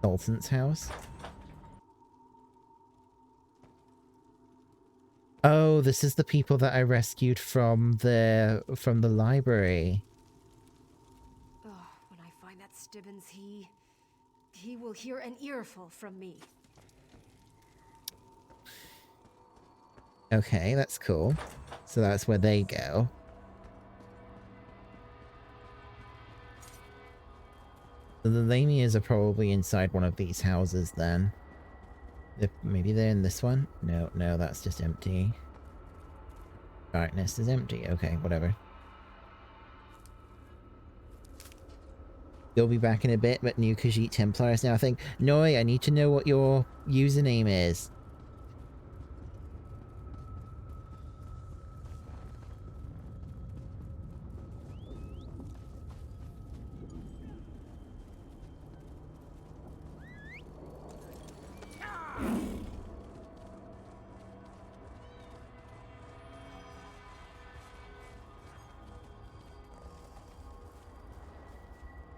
Speaker 1: Sultan's house? Oh, this is the people that I rescued from the library.
Speaker 3: Oh, when I find that Stibbons, he will hear an earful from me.
Speaker 1: Okay, that's cool. So that's where they go. So the Lamias are probably inside one of these houses then. Maybe they're in this one? No, that's just empty. Darkness is empty. Okay, whatever. You'll be back in a bit, but new Khajiit Templars now. I think, Noi, I need to know what your username is.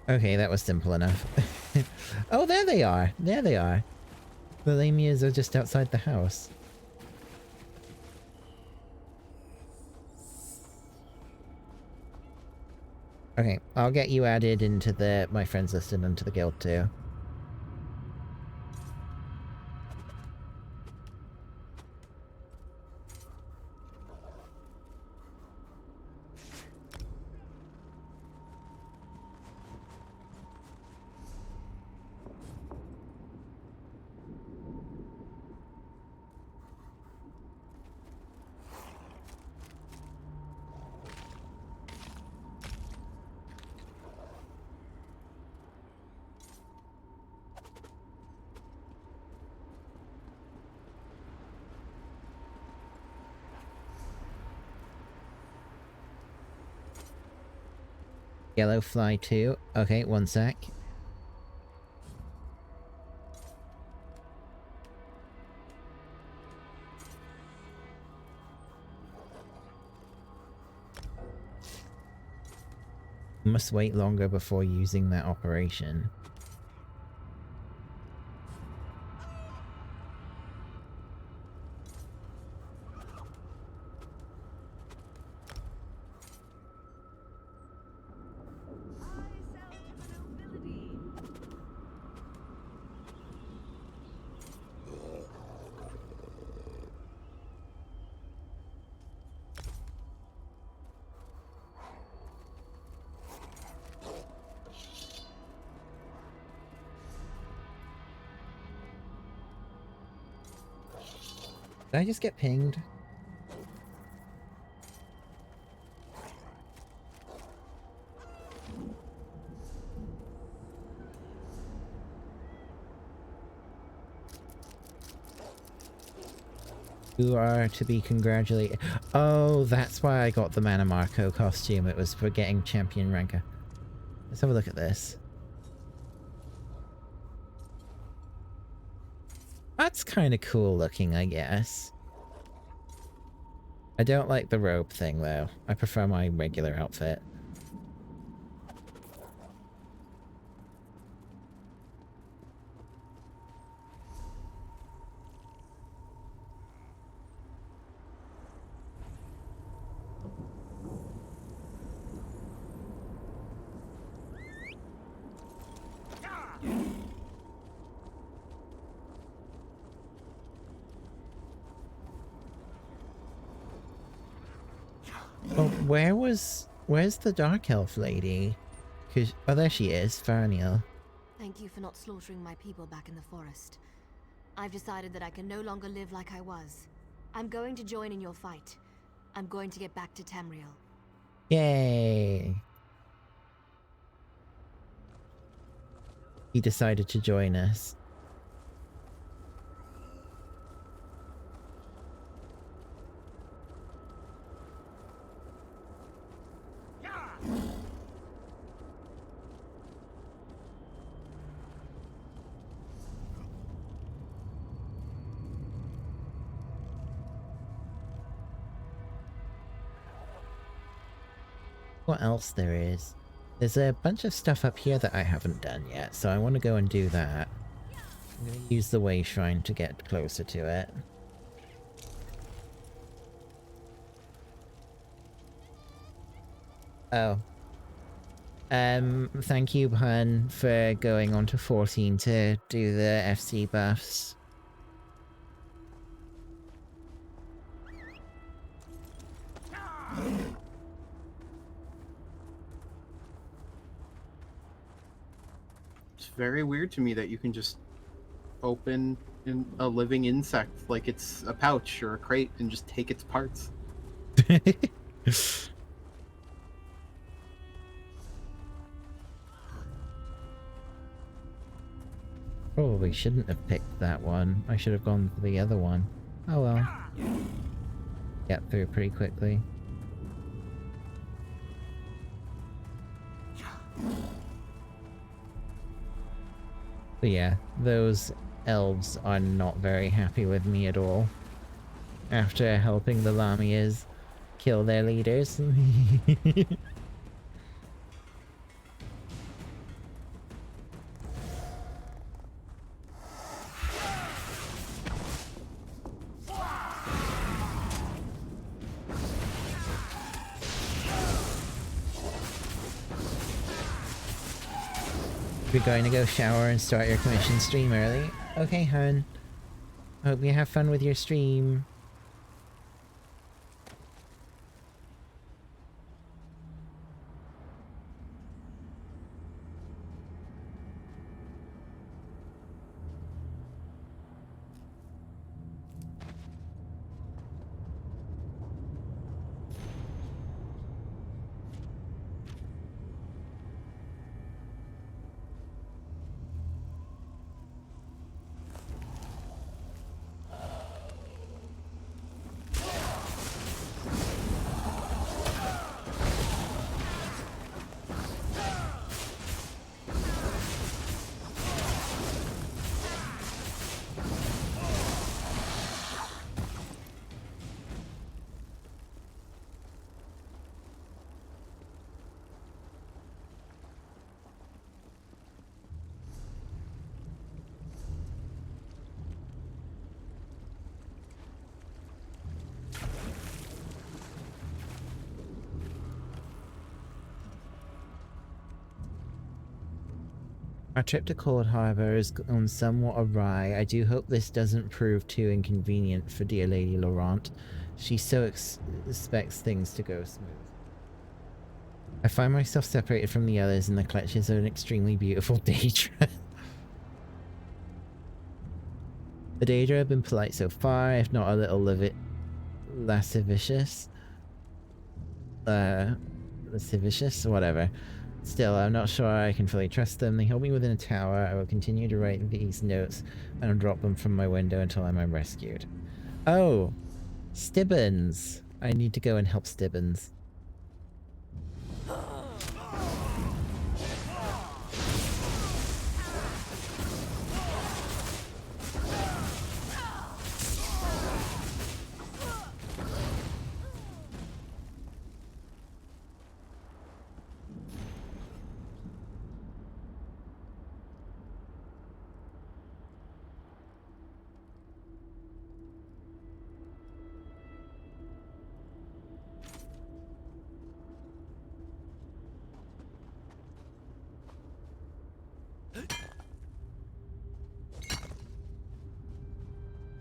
Speaker 1: Okay, that was simple enough. Oh, there they are! There they are! The Lamias are just outside the house. Okay, I'll get you added into my friends list and into the guild too. Yellow fly too. Okay, one sec. Must wait longer before using that operation. Did I just get pinged? You are to be congratulated. Oh, that's why I got the Mana Marco costume. It was for getting champion ranker. Let's have a look at this. That's kind of cool looking, I guess. I don't like the robe thing, though. I prefer my regular outfit. Well, where's the Dark Elf lady? Oh, there she is, Farniel.
Speaker 3: Thank you for not slaughtering my people back in the forest. I've decided that I can no longer live like I was. I'm going to join in your fight. I'm going to get back to Tamriel.
Speaker 1: Yay! He decided to join us. What else there is? There's a bunch of stuff up here that I haven't done yet, so I want to go and do that. I'm going to use the way shrine to get closer to it. Oh. Thank you, Pun, for going on to 14 to do the FC buffs.
Speaker 4: It's very weird to me that you can just open a living insect like it's a pouch or a crate and just take its parts.
Speaker 1: Probably shouldn't have picked that one. I should have gone for the other one. Oh well. Get through pretty quickly. But yeah, those elves are not very happy with me at all. After helping the Lamias kill their leaders. You're going to go shower and start your commission stream early? Okay, hun. Hope you have fun with your stream. Our trip to Coldharbour has gone somewhat awry. I do hope this doesn't prove too inconvenient for dear Lady Laurent. She so expects things to go smooth. I find myself separated from the others in the clutches of an extremely beautiful Daedra. The Daedra have been polite so far, if not a little lascivious. Lascivious? Whatever. Still, I'm not sure I can fully trust them. They hold me within a tower. I will continue to write these notes and drop them from my window until I'm rescued. Oh! Stibbons! I need to go and help Stibbons.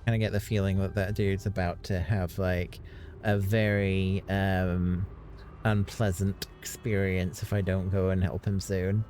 Speaker 1: Kind of get the feeling that that dude's about to have like a very unpleasant experience if I don't go and help him soon.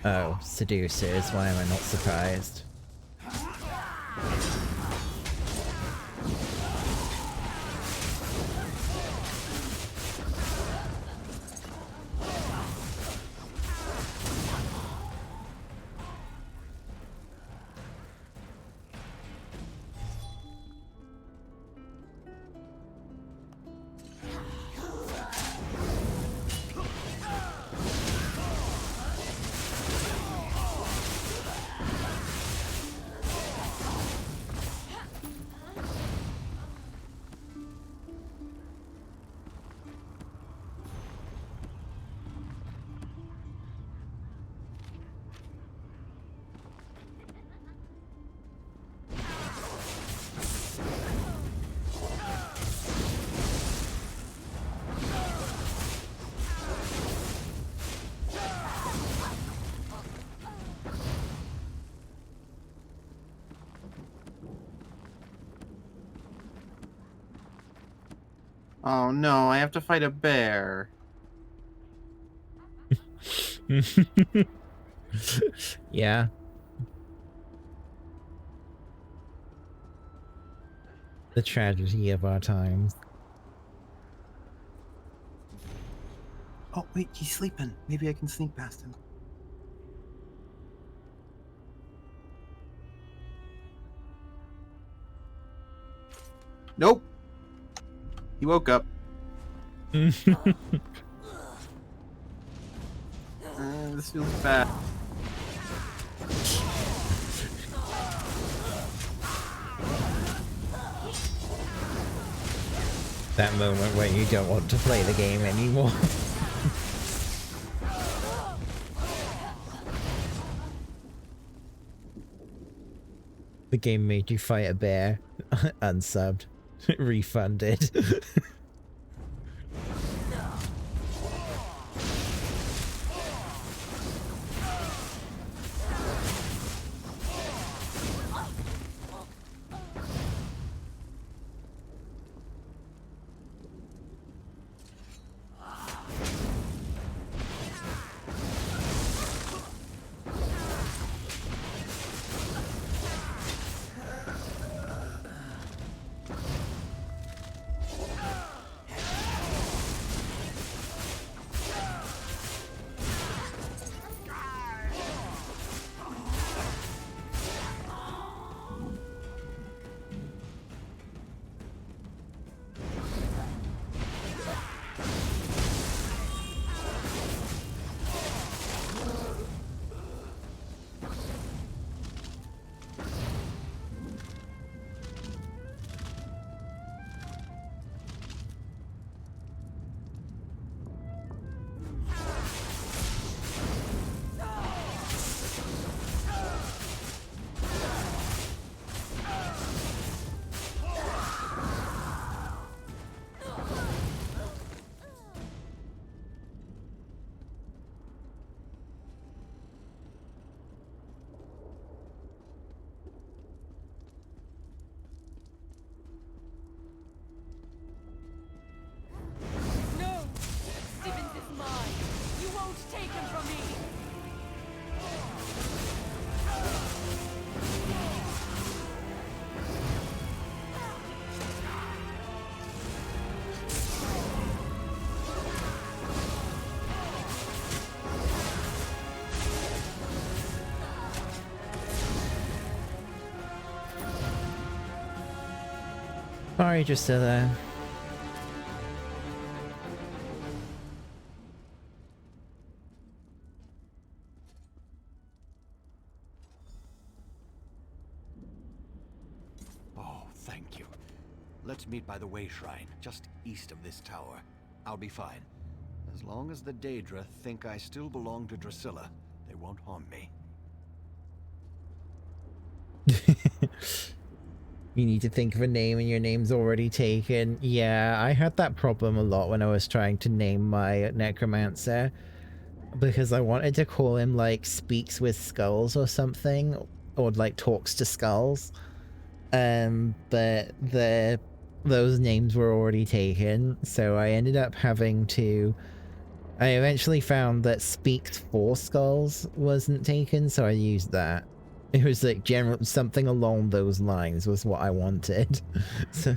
Speaker 1: Oh, seducers, why am I not surprised?
Speaker 4: Oh no, I have to fight a bear.
Speaker 1: Yeah. The tragedy of our times.
Speaker 4: Oh wait, he's sleeping. Maybe I can sneak past him. Nope. He woke up. This feels bad.
Speaker 1: That moment when you don't want to play the game anymore. The game made you fight a bear. Unsubbed. Refunded. Sorry, Drusilla.
Speaker 12: Oh, thank you. Let's meet by the Way Shrine, just east of this tower. I'll be fine. As long as the Daedra think I still belong to Drusilla, they won't harm me.
Speaker 1: You need to think of a name and your name's already taken. Yeah, I had that problem a lot when I was trying to name my necromancer. Because I wanted to call him, like, Speaks with Skulls or something. Or, like, Talks to Skulls. But those names were already taken. So I ended up having to... I eventually found that Speaks for Skulls wasn't taken, so I used that. It was like something along those lines was what I wanted. So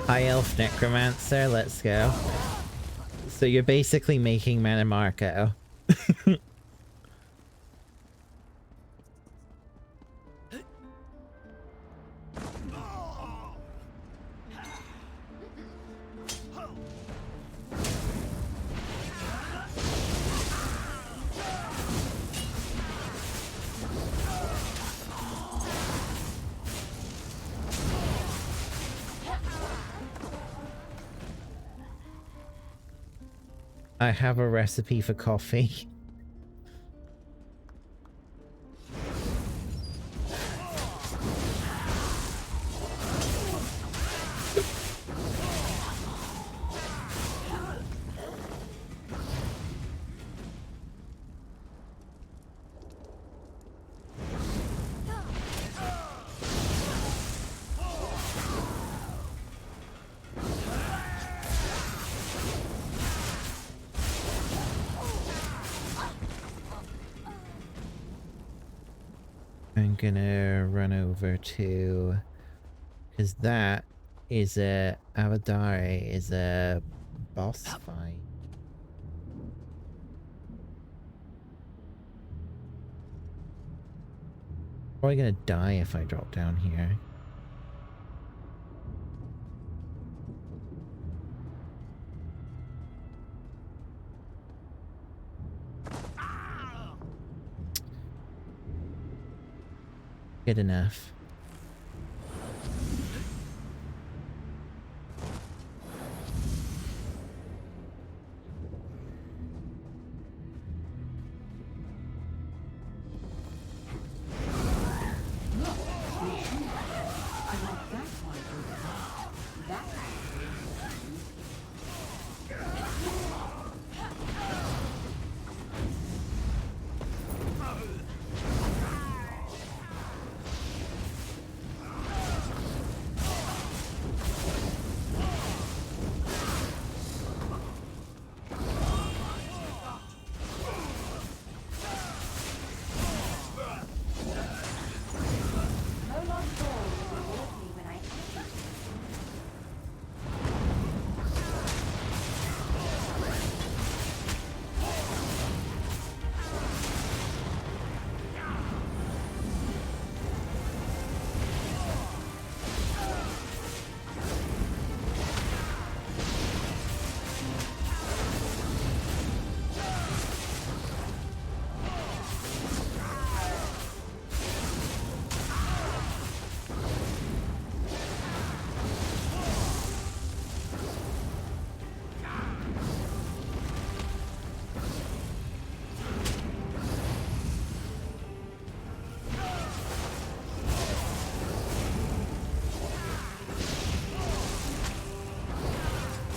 Speaker 1: High Elf Necromancer, let's go. So you're basically making Mana Marco. I have a recipe for coffee. I'm gonna run over to, because that is a Avadare is a boss fight. Probably gonna die if I drop down here. Good enough.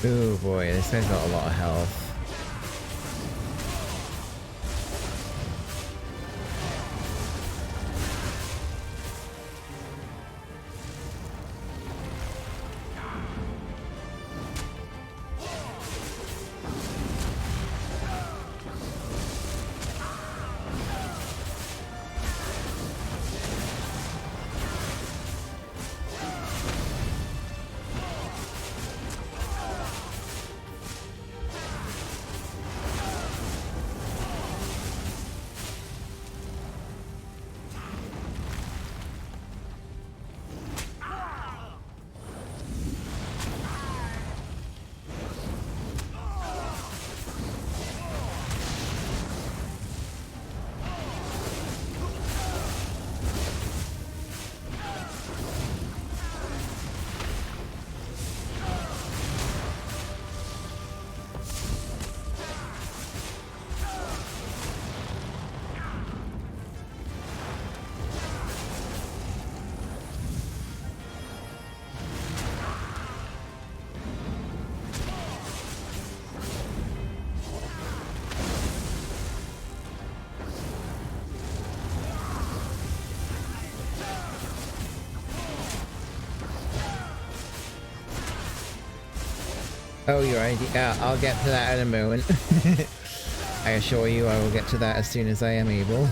Speaker 1: Oh boy, this guy's got a lot of health. Oh, you're right. Yeah, I'll get to that in a moment. I assure you I will get to that as soon as I am able.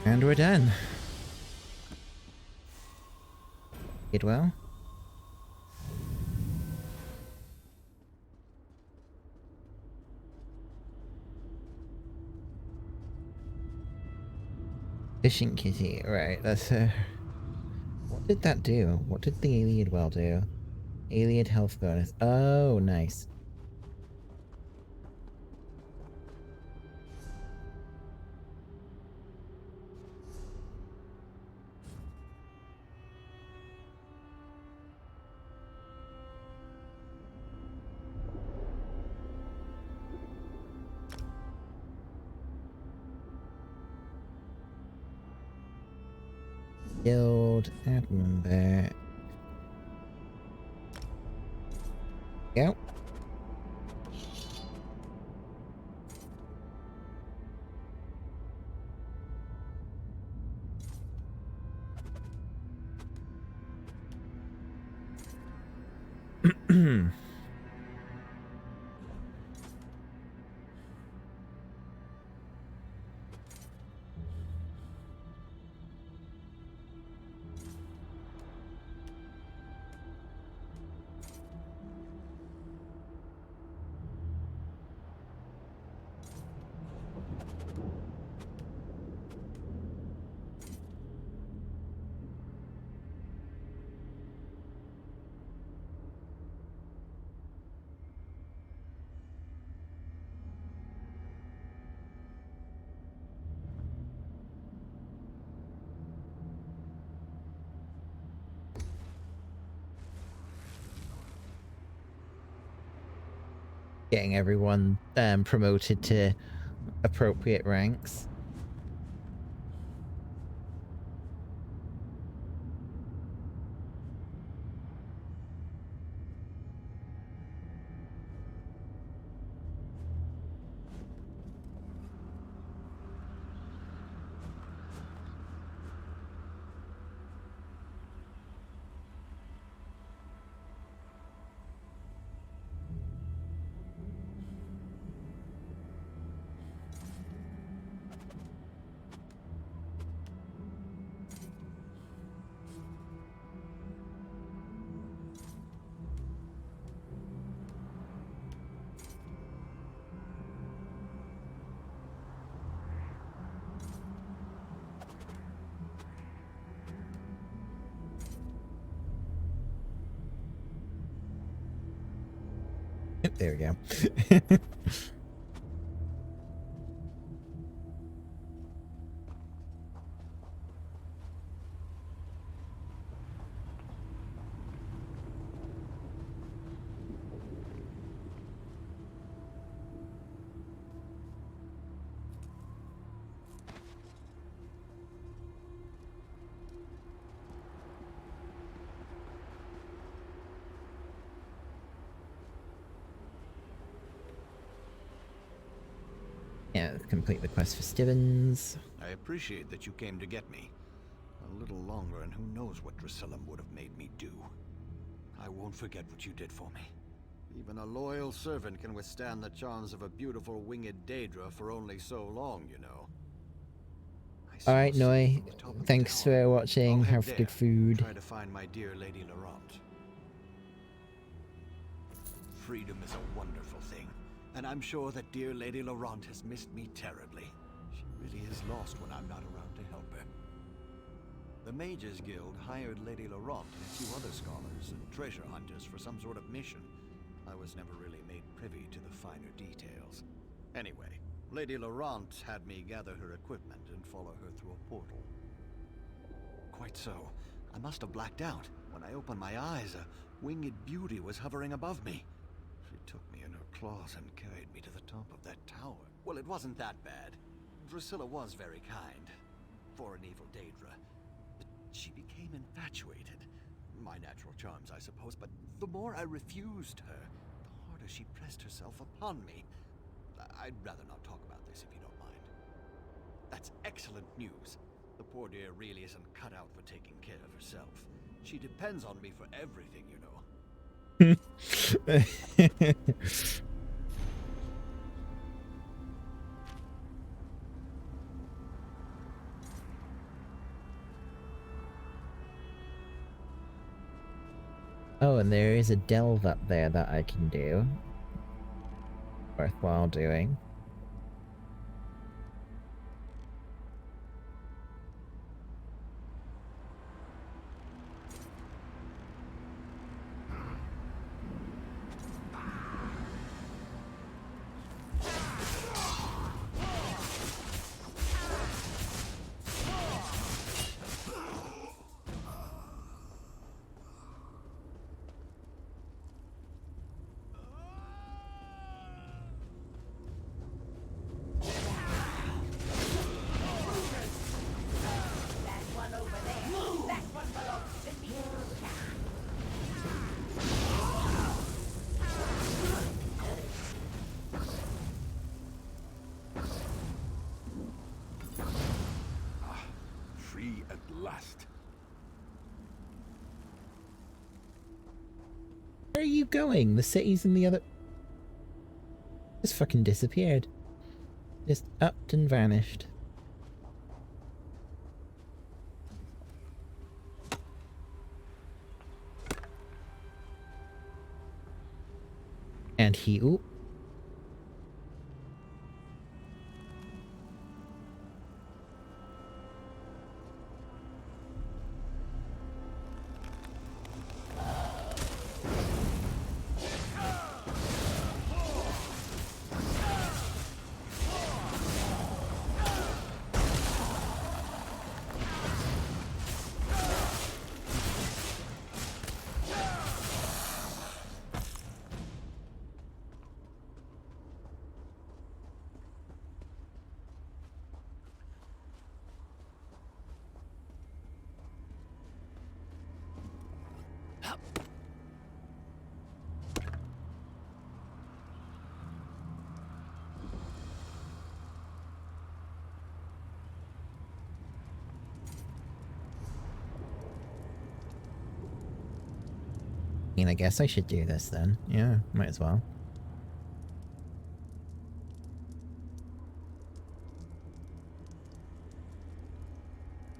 Speaker 1: And we're done. Did well. Fishing kitty, right, that's what did that do? What did the Iliad well do? Iliad health bonus. Oh, nice. Guild admin there. Yep. Getting everyone promoted to appropriate ranks. There we go. Yeah, complete the quest for Stevens.
Speaker 12: I appreciate that you came to get me. A little longer and who knows what Drusilla would have made me do. I won't forget what you did for me. Even a loyal servant can withstand the charms of a beautiful winged Daedra for only so long, you know.
Speaker 1: Alright, Noi. Thanks for watching. Have good food.
Speaker 12: Try to find my dear Lady Laurent. Freedom is a wonderful thing, and I'm sure that dear Lady Laurent has missed me terribly. She really is lost when I'm not around to help her. The Mages Guild hired Lady Laurent and a few other scholars and treasure hunters for some sort of mission. I was never really made privy to the finer details. Anyway, Lady Laurent had me gather her equipment and follow her through a portal. Quite so. I must have blacked out. When I opened my eyes, a winged beauty was hovering above me. She took me in her claws and carried me to the top of that tower. Well, it wasn't that bad. Drusilla was very kind. For an evil Daedra. But she became infatuated. My natural charms, I suppose, but the more I refused her, the harder she pressed herself upon me. I'd rather not talk about this if you don't mind. That's excellent news. The poor dear really isn't cut out for taking care of herself. She depends on me for everything, you know.
Speaker 1: Oh, and there is a delve up there that I can do. Worthwhile doing. are you going? The city's in the other... Just fucking disappeared. Just upped and vanished. And he... Ooh. I mean, I guess I should do this then. Yeah, might as well.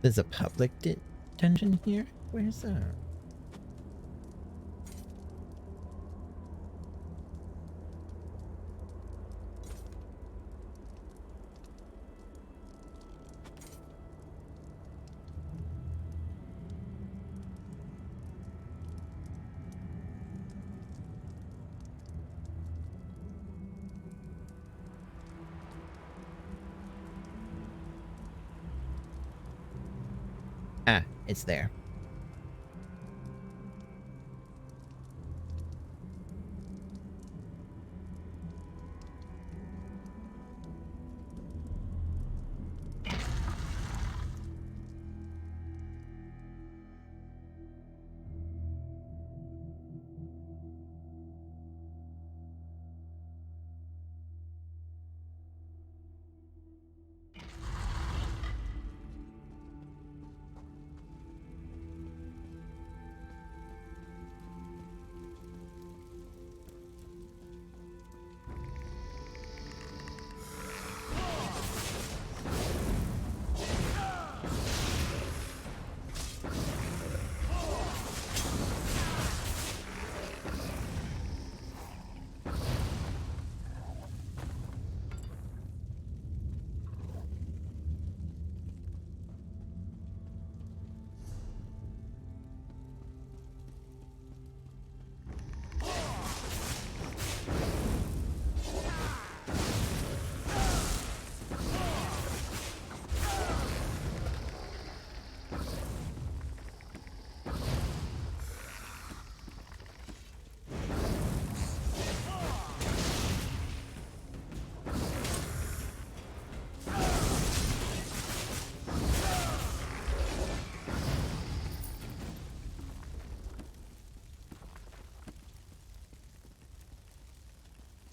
Speaker 1: There's a public dungeon here? Where's that? Ah, it's there.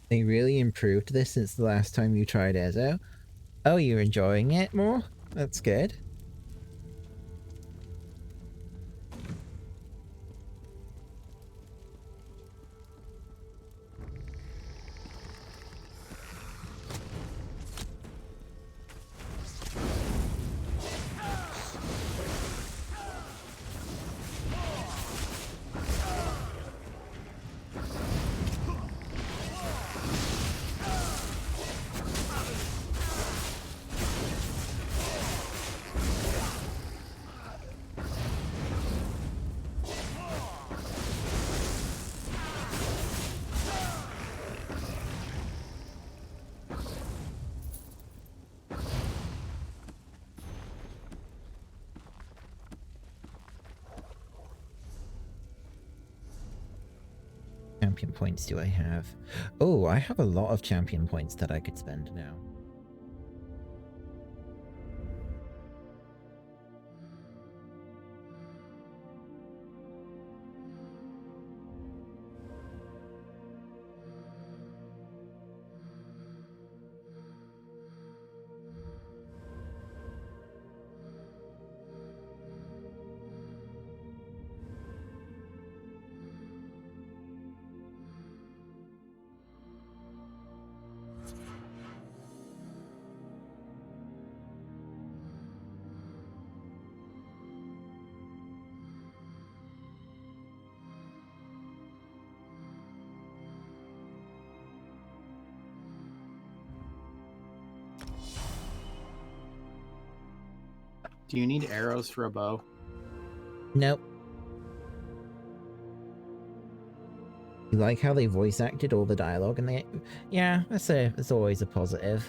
Speaker 1: They really improved this since the last time you tried Ezo. Oh, you're enjoying it more? That's good. Champion points do I have? Oh, I have a lot of champion points that I could spend now.
Speaker 4: Do you need arrows for a bow?
Speaker 1: Nope. You like how they voice acted all the dialogue and yeah, that's always a positive.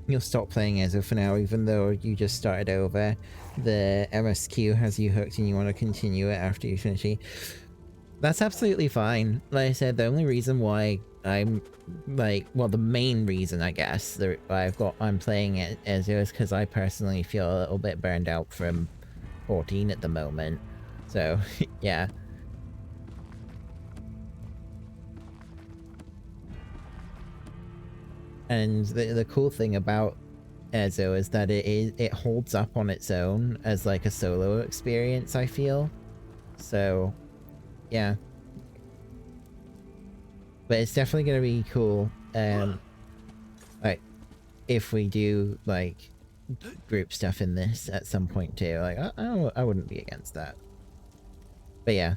Speaker 1: You'll stop playing Ezo for now, even though you just started over. The MSQ has you hooked and you want to continue it after you finish it. That's absolutely fine. Like I said, the only reason why I'm like, well, the main reason I guess that I'm playing Ezo is because I personally feel a little bit burned out from 14 at the moment. So yeah. And the cool thing about Ezo is that it holds up on its own as like a solo experience, I feel. So, yeah. But it's definitely gonna be cool, like, if we do, like, group stuff in this at some point too. Like, I wouldn't be against that. But yeah.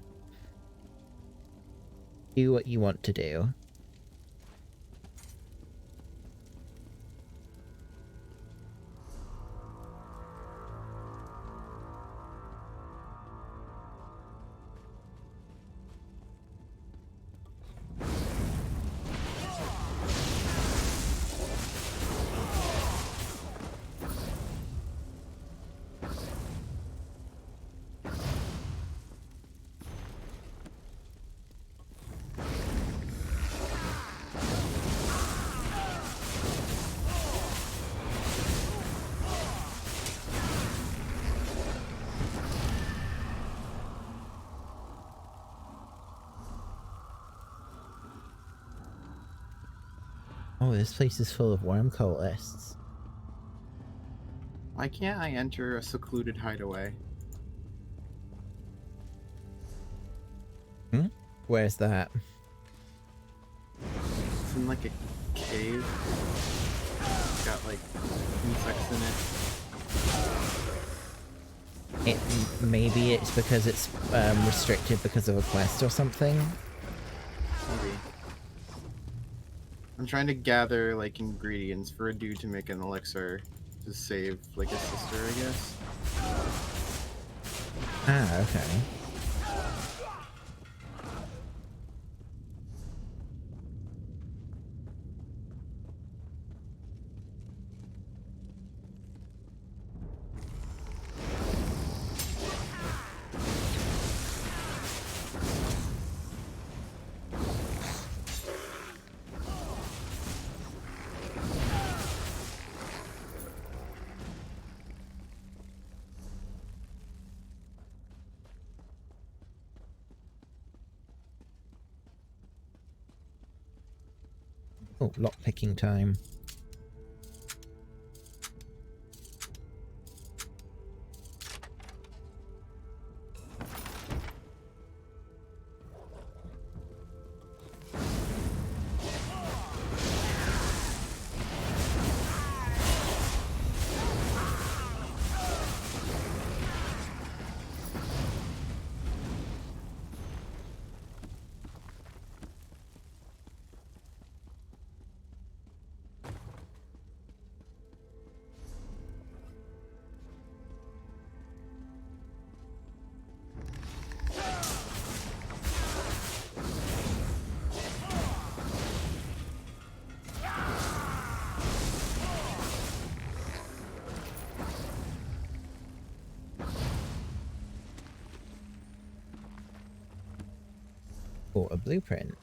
Speaker 1: Do what you want to do. Oh, this place is full of worm cultists.
Speaker 4: Why can't I enter a secluded hideaway?
Speaker 1: Hmm? Where's that?
Speaker 4: It's in like a cave. It's got like insects in it.
Speaker 1: Maybe it's because it's restricted because of a quest or something?
Speaker 4: Maybe. I'm trying to gather like ingredients for a dude to make an elixir to save like his sister, I guess.
Speaker 1: Ah, okay. Oh, lockpicking time. Or a blueprint.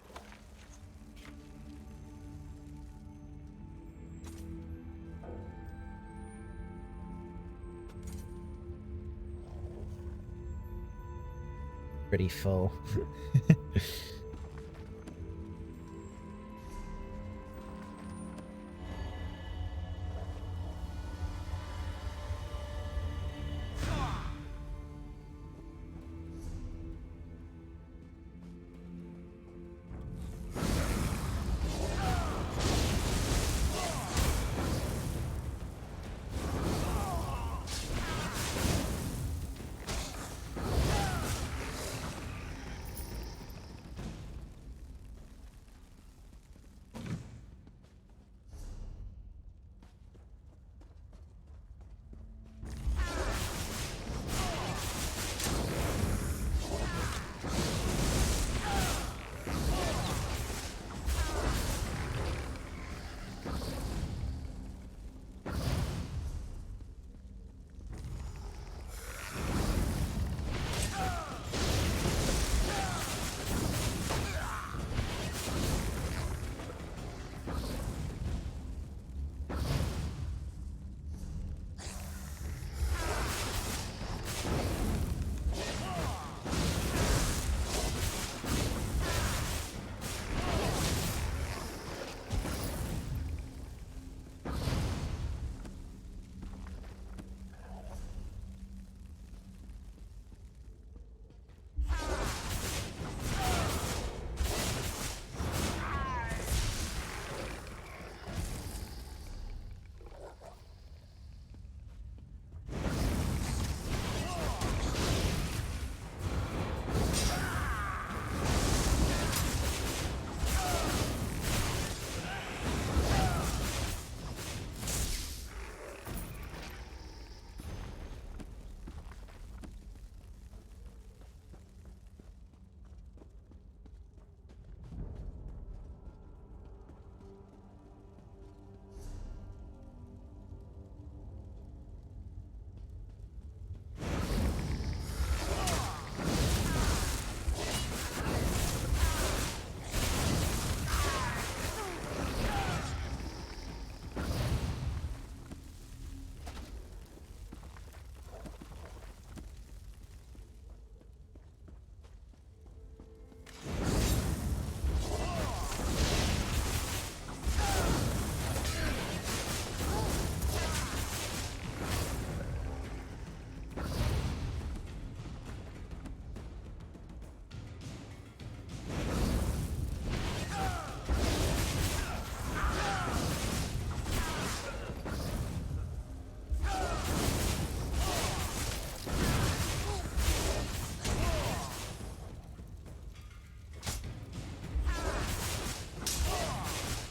Speaker 1: Pretty full.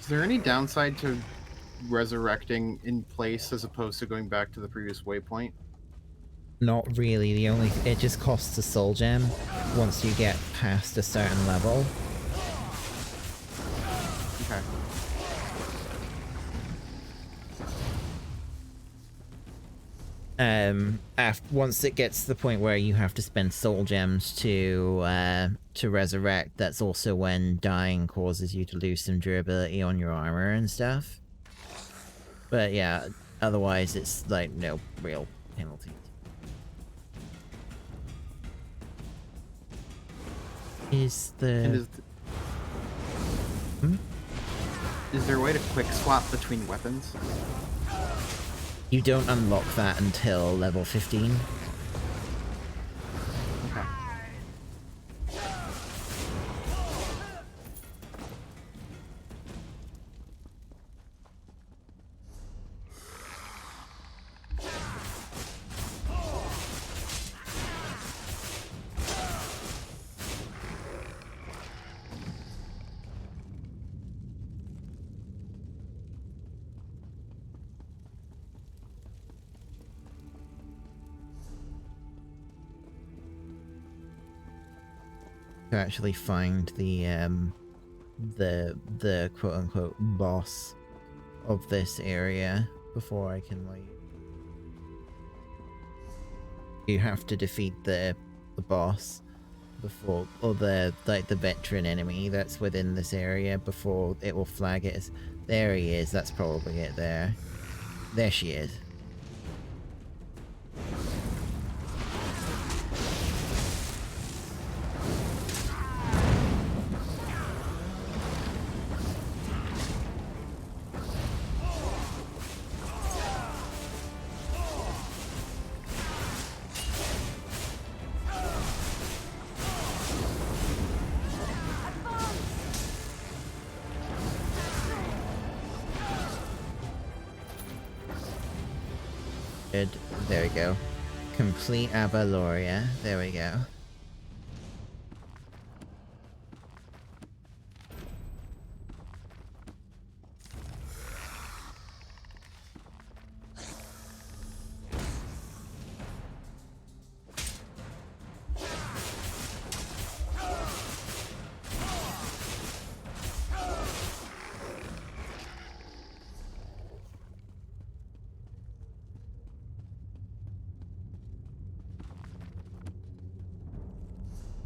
Speaker 4: Is there any downside to resurrecting in place as opposed to going back to the previous waypoint?
Speaker 1: Not really. The only it just costs a soul gem once you get past a certain level.
Speaker 4: Okay.
Speaker 1: Once it gets to the point where you have to spend soul gems to resurrect, that's also when dying causes you to lose some durability on your armor and stuff. But yeah, otherwise it's like no real penalty. Is the...
Speaker 4: Is there a way to quick swap between weapons?
Speaker 1: You don't unlock that until level 15.
Speaker 4: Okay.
Speaker 1: To actually find the quote unquote boss of this area before I can like. You have to defeat the boss before, or the veteran enemy that's within this area before it will flag it as, there he is, that's probably it there. There she is. Good. There we go. Complete Abaloria. There we go.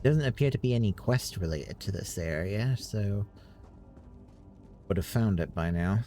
Speaker 1: Doesn't appear to be any quest related to this area, so would have found it by now.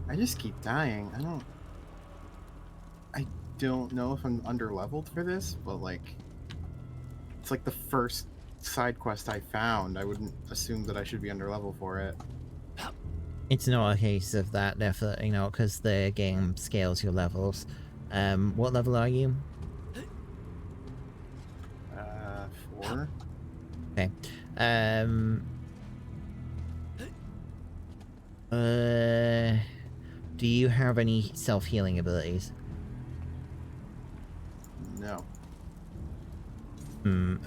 Speaker 4: I just keep dying. I don't know if I'm underleveled for this, but like, it's like the first side quest I found. I wouldn't assume that I should be underleveled for it.
Speaker 1: It's not a case of that, definitely not, because the game scales your levels. What level are you?
Speaker 4: 4.
Speaker 1: Okay. Do you have any self-healing abilities?
Speaker 4: No.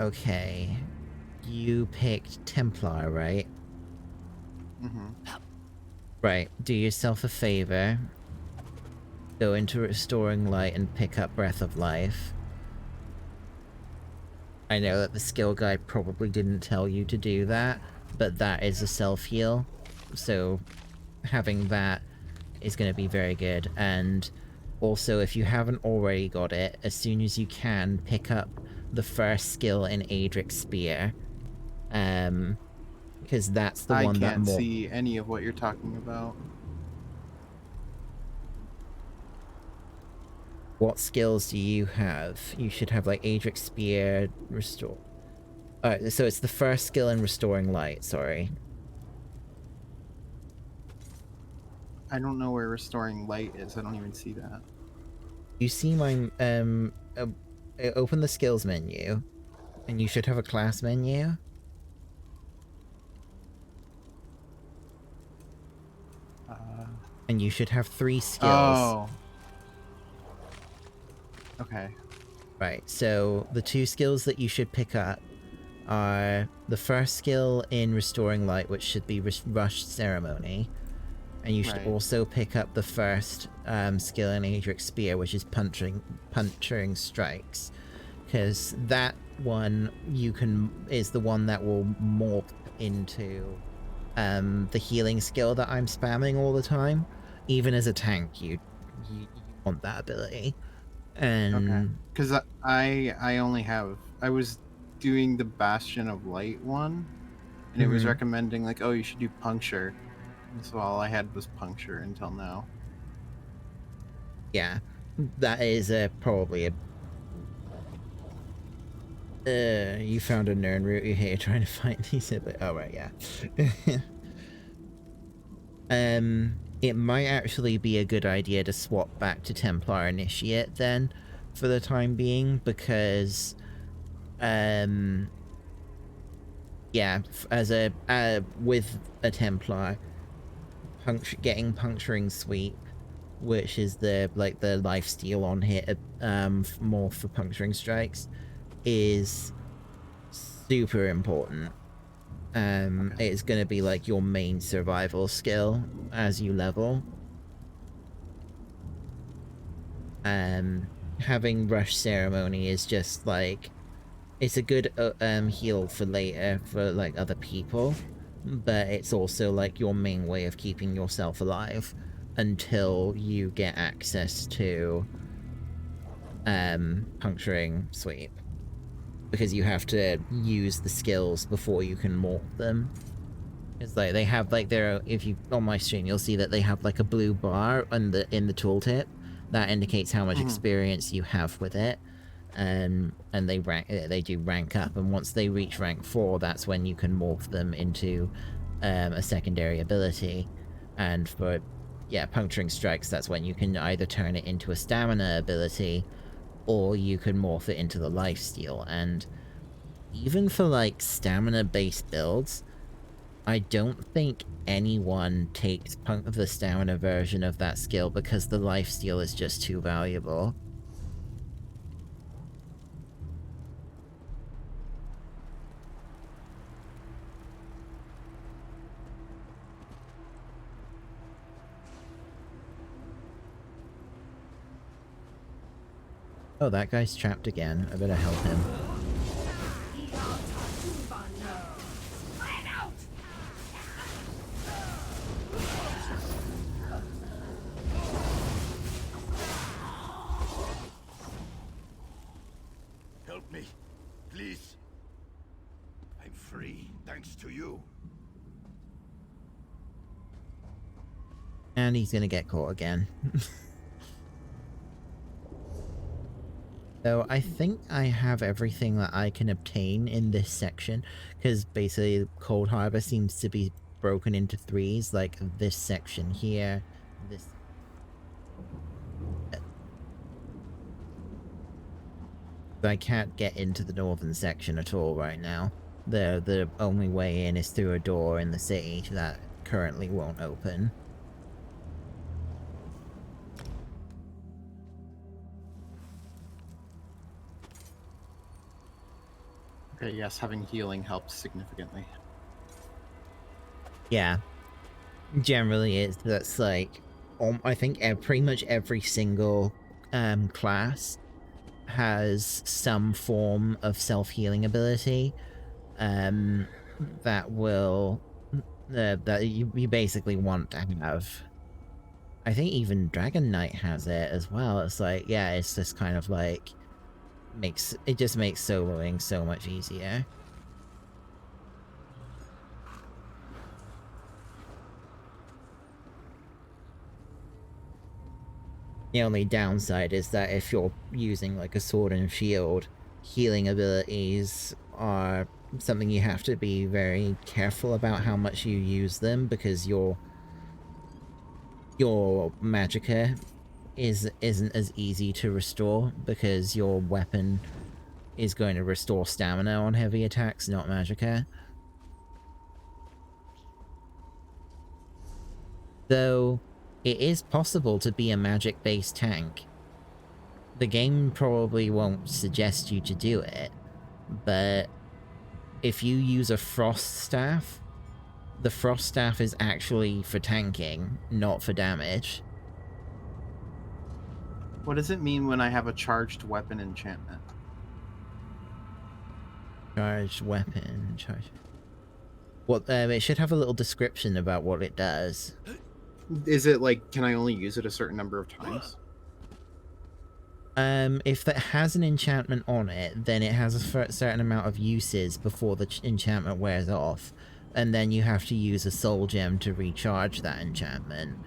Speaker 1: Okay. You picked Templar, right?
Speaker 4: Mm-hmm.
Speaker 1: Right. Do yourself a favor. Go into Restoring Light and pick up Breath of Life. I know that the skill guide probably didn't tell you to do that, but that is a self-heal. So having that is going to be very good. And also, if you haven't already got it, as soon as you can, pick up the first skill in Adric's Spear. Because that's the one that
Speaker 4: I can't see any of what you're talking about.
Speaker 1: What skills do you have? You should have, like, Adric's Spear, Restore... Alright, so it's the first skill in Restoring Light, sorry.
Speaker 4: I don't know where Restoring Light is. I don't even see that.
Speaker 1: You see my, open the skills menu, and you should have a class menu. And you should have 3 skills.
Speaker 4: Oh. Okay.
Speaker 1: Right, so the 2 skills that you should pick up are the first skill in Restoring Light, which should be Rushed Ceremony. And you should also pick up the first skill in Adric's Spear, which is Puncturing Strikes. Because that one is the one that will morph into the healing skill that I'm spamming all the time. Even as a tank, you want that ability. And
Speaker 4: okay, because I only have, I was doing the Bastion of Light one, and it was recommending like, oh, you should do Puncture, So all I had was puncture until now.
Speaker 1: Yeah, that is probably a... you found a Nern route here trying to find these... Oh, right, yeah. It might actually be a good idea to swap back to Templar Initiate then, for the time being, because... yeah, as a... with a Templar, getting Puncturing Sweep, which is the, like, the lifesteal on hit, more for Puncturing Strikes, is super important. It's going to be like your main survival skill as you level. Having Rush Ceremony is just like, it's a good heal for later for like other people, but it's also like your main way of keeping yourself alive until you get access to Puncturing Sweep. Because you have to use the skills before you can morph them. It's like they have like their... if you... on my stream you'll see that they have like a blue bar in the tooltip that indicates how much experience you have with it. And they do rank up, and once they reach rank 4, that's when you can morph them into a secondary ability. And for Puncturing Strikes, that's when you can either turn it into a stamina ability, or you can morph it into the lifesteal. And even for like stamina-based builds, I don't think anyone takes the stamina version of that skill because the lifesteal is just too valuable. Oh, that guy's trapped again. I better help him.
Speaker 6: Help me, please. I'm free, thanks to you.
Speaker 1: And he's gonna get caught again. So I think I have everything that I can obtain in this section, because basically Coldharbour seems to be broken into threes, like this section here, this... I can't get into the northern section at all right now. The only way in is through a door in the city that currently won't open.
Speaker 4: Okay, yes, having healing helps significantly.
Speaker 1: Yeah. Generally, that's like... I think pretty much every single class has some form of self-healing ability that will... that you basically want to have. I think even Dragon Knight has it as well. It's like, yeah, it's just kind of like... it just makes soloing so much easier. The only downside is that if you're using like a sword and shield, healing abilities are something you have to be very careful about how much you use them, because your magicka isn't as easy to restore, because your weapon is going to restore stamina on heavy attacks, not magicka. Though it is possible to be a magic-based tank. The game probably won't suggest you to do it, but if you use a frost staff, the frost staff is actually for tanking, not for damage.
Speaker 4: What does it mean when I have a charged weapon enchantment?
Speaker 1: Charged weapon, charged... Well, it should have a little description about what it does.
Speaker 4: Is it like, can I only use it a certain number of times?
Speaker 1: If that has an enchantment on it, then it has a certain amount of uses before the enchantment wears off. and then you have to use a soul gem to recharge that enchantment.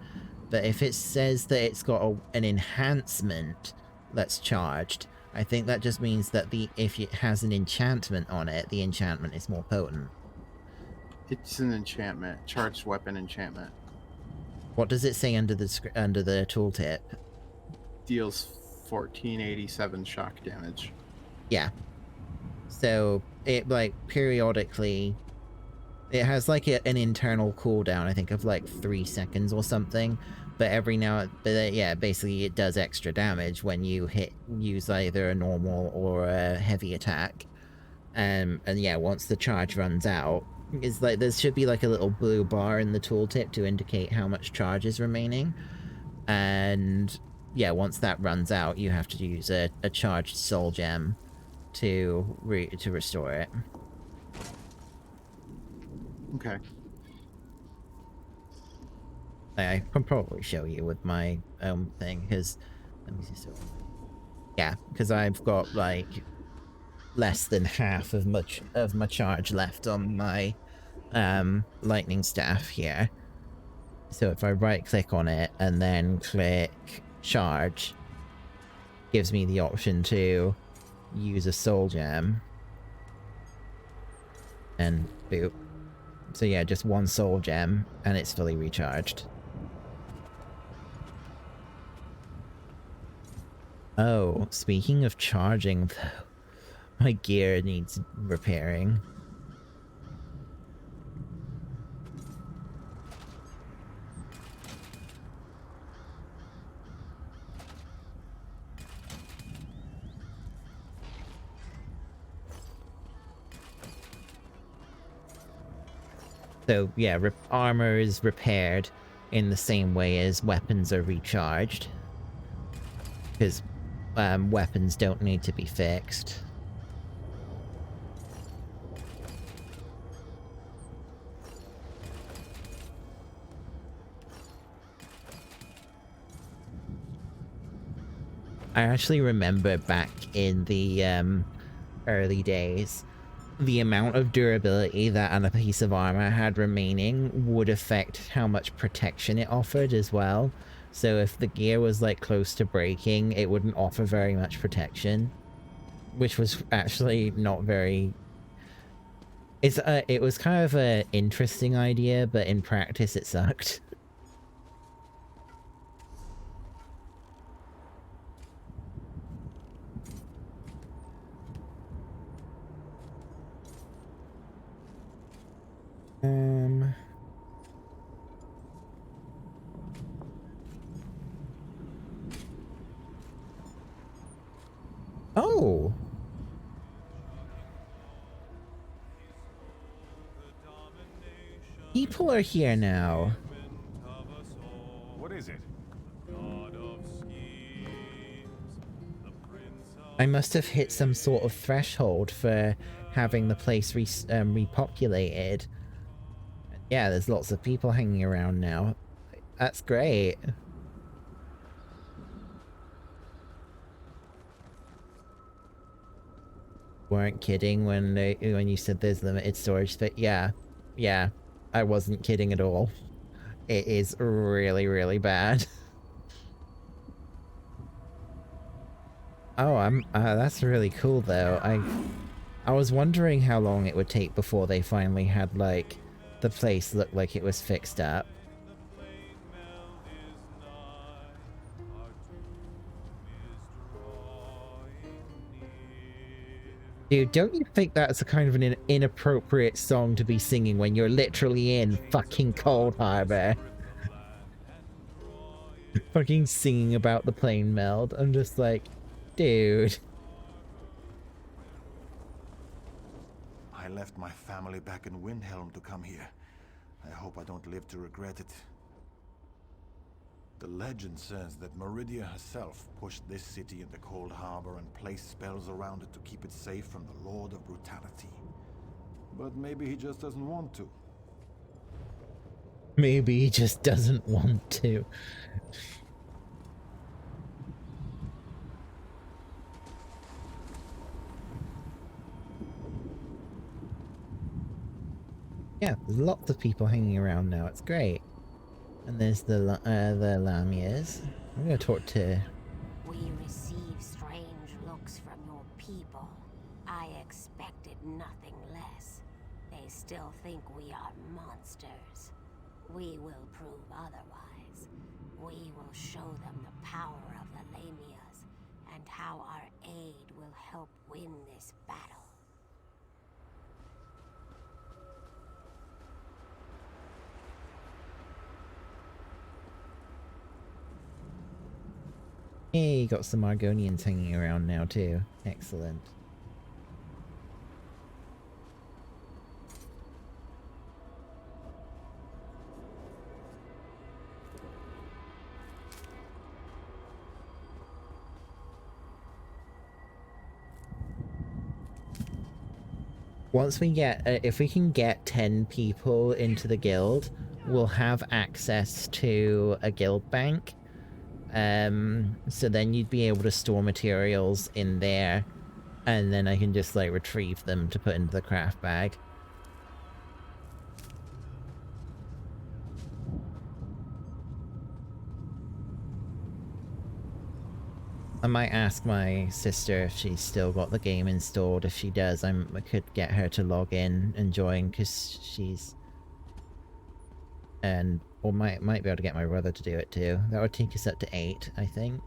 Speaker 1: But if it says that it's got an enhancement that's charged, I think that just means that if it has an enchantment on it, the enchantment is more potent.
Speaker 4: It's an enchantment, charged weapon enchantment.
Speaker 1: What does it say under the tooltip?
Speaker 4: Deals 1487 shock damage.
Speaker 1: Yeah. So it like periodically, it has like an internal cooldown, I think, of like 3 seconds or something. But every now, yeah, basically it does extra damage when you use either a normal or a heavy attack. And yeah, once the charge runs out, it's like there should be like a little blue bar in the tooltip to indicate how much charge is remaining. And yeah, once that runs out, you have to use a charged soul gem to restore it.
Speaker 4: Okay.
Speaker 1: I can probably show you with my own thing, because let me see. So yeah, because I've got like less than half of my charge left on my lightning staff here. So if I right click on it and then click charge, gives me the option to use a soul gem and boop. So yeah, just one soul gem and it's fully recharged. Oh, speaking of charging though, my gear needs repairing. So yeah, armor is repaired in the same way as weapons are recharged. Because weapons don't need to be fixed. I actually remember back in the early days, the amount of durability that a piece of armor had remaining would affect how much protection it offered as well. So if the gear was like close to breaking, it wouldn't offer very much protection, which was actually not very... it was kind of an interesting idea, but in practice it sucked. Oh! People are here now.
Speaker 13: What is it?
Speaker 1: I must have hit some sort of threshold for having the place repopulated. Yeah, there's lots of people hanging around now. That's great. Weren't kidding when you said there's limited storage space. Yeah, I wasn't kidding at all. It is really, really bad. Oh, that's really cool though. I was wondering how long it would take before they finally had like the place look like it was fixed up. Dude, don't you think that's a kind of an inappropriate song to be singing when you're literally in fucking Coldharbour? Fucking singing about the plane meld. I'm just like, dude.
Speaker 6: I left my family back in Windhelm to come here. I hope I don't live to regret it. The legend says that Meridia herself pushed this city into Coldharbour and placed spells around it to keep it safe from the Lord of Brutality. But maybe he just doesn't want to.
Speaker 1: Maybe he just doesn't want to. Yeah, there's lots of people hanging around now. It's great. And there's the Lamias. I'm gonna talk to...
Speaker 2: We receive strange looks from your people. I expected nothing less. They still think we are monsters. We will prove otherwise. We will show them the power of the Lamias and how our aid will help win this battle.
Speaker 1: Hey, got some Argonians hanging around now too. Excellent. Once we get, if we can get 10 people into the guild, we'll have access to a guild bank. So then you'd be able to store materials in there, and then I can just like retrieve them to put into the craft bag. I might ask my sister if she's still got the game installed. If she does, I could get her to log in and join, because she's... or might be able to get my brother to do it too. That would take us up to 8, I think.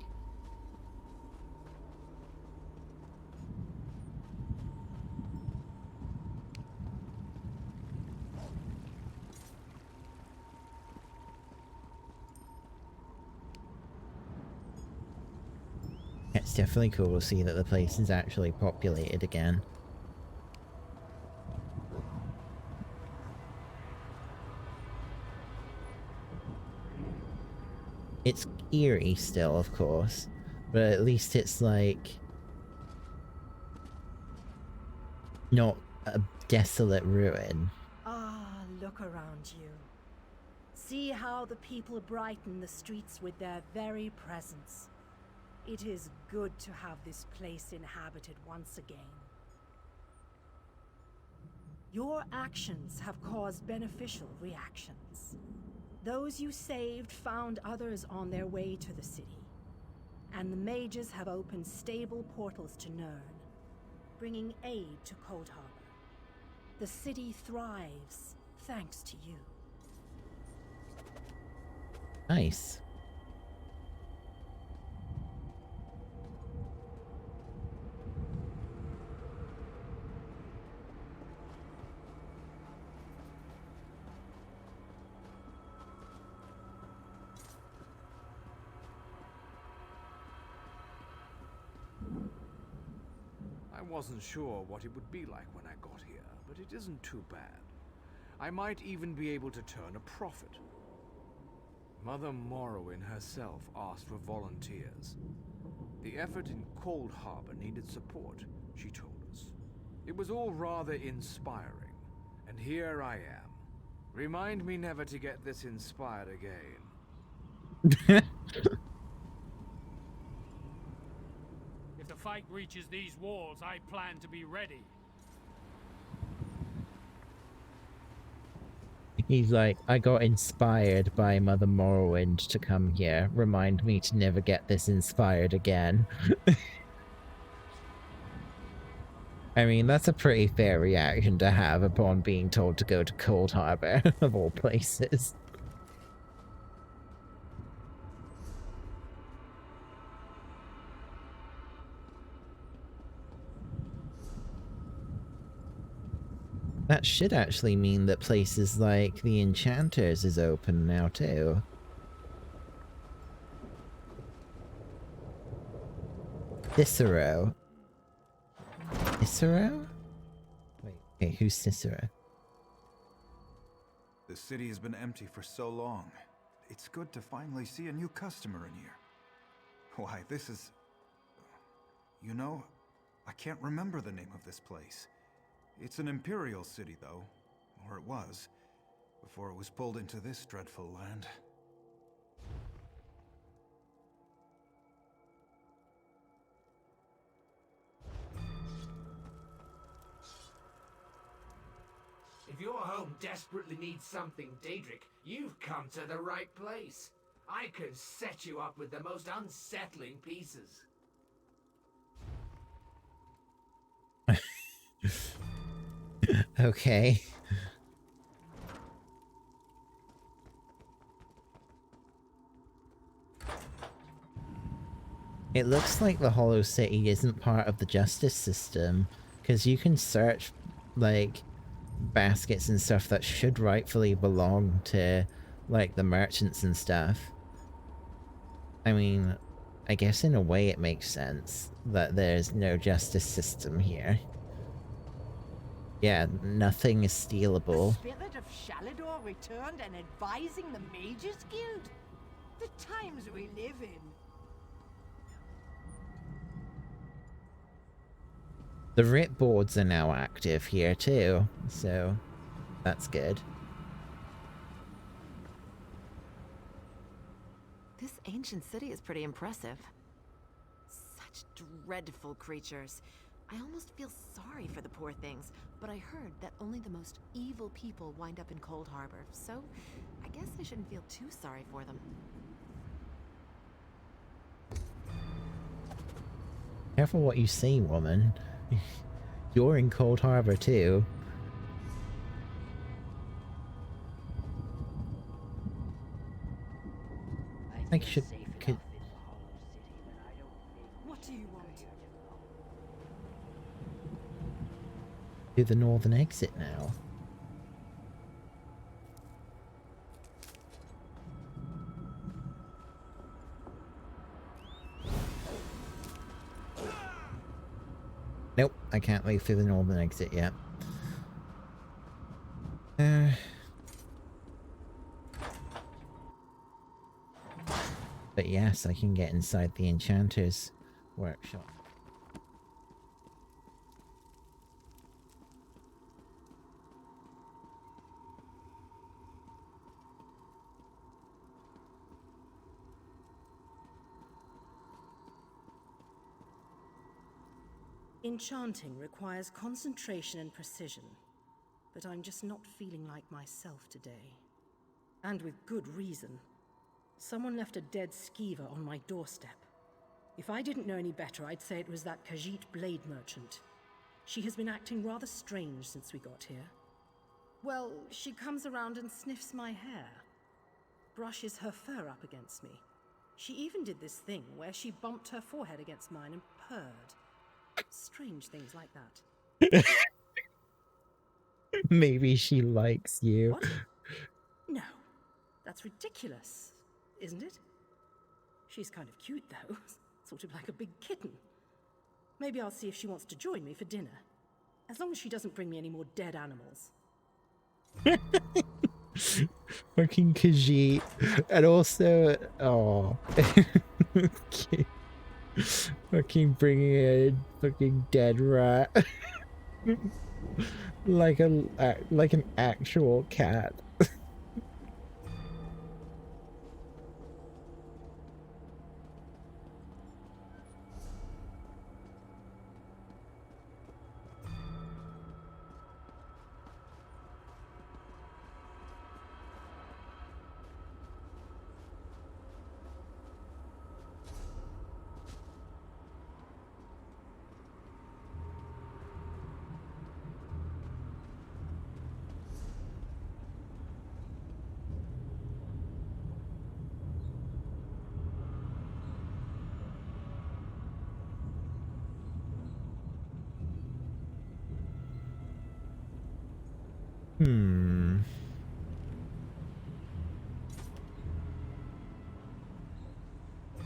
Speaker 1: It's definitely cool to see that the place is actually populated again. It's eerie still, of course, but at least it's like... not a desolate ruin.
Speaker 9: Ah, look around you. See how the people brighten the streets with their very presence. It is good to have this place inhabited once again. Your actions have caused beneficial reactions. Those you saved found others on their way to the city, and the mages have opened stable portals to Nirn, bringing aid to Coldharbour. The city thrives thanks to you.
Speaker 1: Nice.
Speaker 14: I wasn't sure what it would be like when I got here, but it isn't too bad. I might even be able to turn a profit. Mother Morrowind herself asked for volunteers. The effort in Coldharbour needed support, she told us. It was all rather inspiring, and here I am. Remind me never to get this inspired again.
Speaker 15: If the fight reaches these walls, I plan to be ready.
Speaker 1: He's like, I got inspired by Mother Morrowind to come here. Remind me to never get this inspired again. I mean, that's a pretty fair reaction to have upon being told to go to Coldharbour, of all places. That should actually mean that places like the Enchanters is open now too. Cicero. Cicero? Wait, who's Cicero?
Speaker 16: The city has been empty for so long. It's good to finally see a new customer in here. Why, this is... You know, I can't remember the name of this place. It's an imperial city, though. Or it was. Before it was pulled into this dreadful land.
Speaker 17: If your home desperately needs something Daedric, you've come to the right place. I could set you up with the most unsettling pieces.
Speaker 1: Okay. It looks like the Hollow City isn't part of the justice system, because you can search, like, baskets and stuff that should rightfully belong to, like, the merchants and stuff. I mean, I guess in a way it makes sense that there's no justice system here. Yeah, nothing is stealable.
Speaker 18: The spirit of Shalador returned and advising the Mages Guild? The times we live in.
Speaker 1: The writ boards are now active here too, so that's good.
Speaker 3: This ancient city is pretty impressive. Such dreadful creatures. I almost feel sorry for the poor things, but I heard that only the most evil people wind up in Coldharbour, so I guess I shouldn't feel too sorry for them.
Speaker 1: Careful what you say, woman. You're in Coldharbour too. I should...
Speaker 18: What do you want?
Speaker 1: Do the northern exit now. Nope, I can't leave through the northern exit yet. But yes, I can get inside the Enchanter's workshop.
Speaker 9: Enchanting requires concentration and precision, but I'm just not feeling like myself today. And with good reason. Someone left a dead skeever on my doorstep. If I didn't know any better, I'd say it was that Khajiit blade merchant. She has been acting rather strange since we got here. Well, she comes around and sniffs my hair, brushes her fur up against me. She even did this thing where she bumped her forehead against mine and purred. Strange things like that.
Speaker 1: Maybe she likes you.
Speaker 9: What? No, that's ridiculous, isn't it? She's kind of cute though, sort of like a big kitten. Maybe I'll see if she wants to join me for dinner. As long as she doesn't bring me any more dead animals.
Speaker 1: Fucking Khajiit. And also, oh. Okay. Fucking bringing a fucking dead rat. like an actual cat.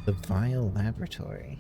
Speaker 1: The Vile Laboratory.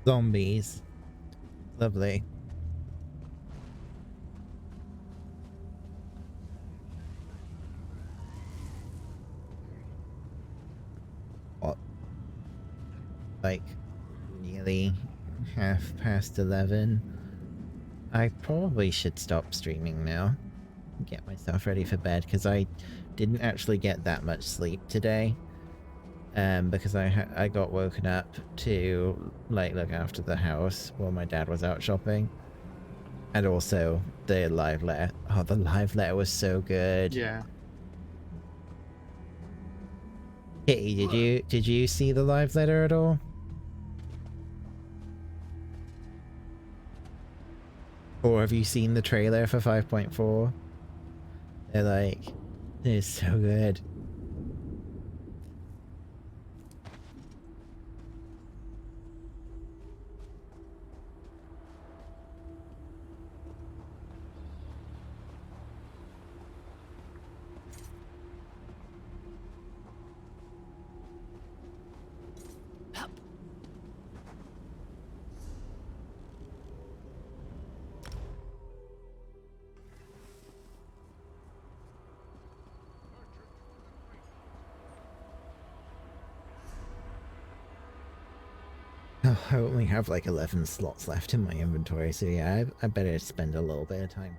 Speaker 1: Zombies. Lovely. What? Like, nearly 11:30. I probably should stop streaming now. Get myself ready for bed, because I didn't actually get that much sleep today. Because I got woken up to, like, look after the house while my dad was out shopping. And also, the live letter. Oh, the live letter was so good.
Speaker 4: Yeah.
Speaker 1: Kitty, did you see the live letter at all? Or have you seen the trailer for 5.4? They're like, they're so good. Oh, I only have like 11 slots left in my inventory, so yeah, I better spend a little bit of time.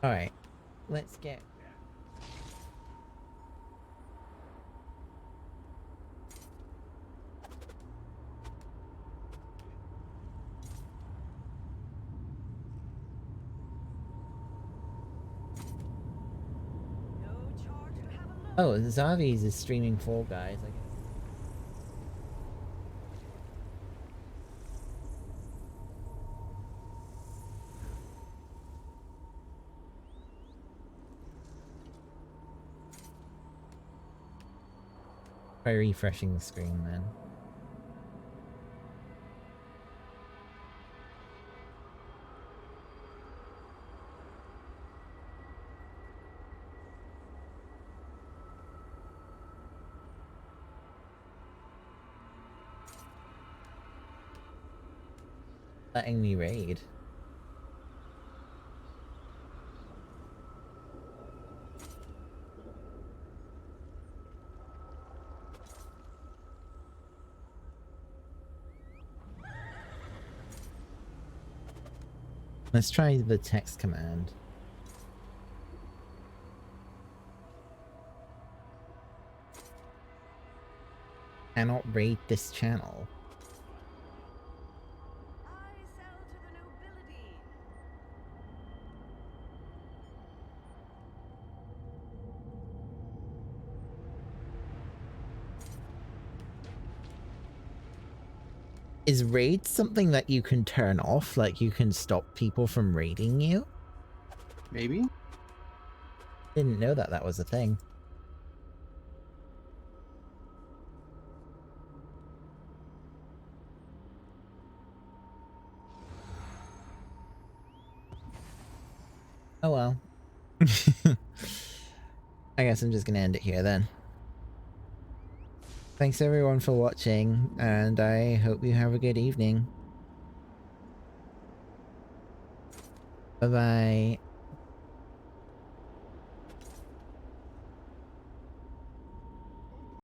Speaker 1: Alright, let's get... Oh, Zavi's is streaming Fall Guys, I guess. Try refreshing the screen then. Letting me raid. Let's try the text command. Cannot raid this channel. Is raid something that you can turn off? Like you can stop people from raiding you?
Speaker 4: Maybe?
Speaker 1: Didn't know that that was a thing. Oh well. I guess I'm just gonna end it here then. Thanks everyone for watching, and I hope you have a good evening. Bye-bye.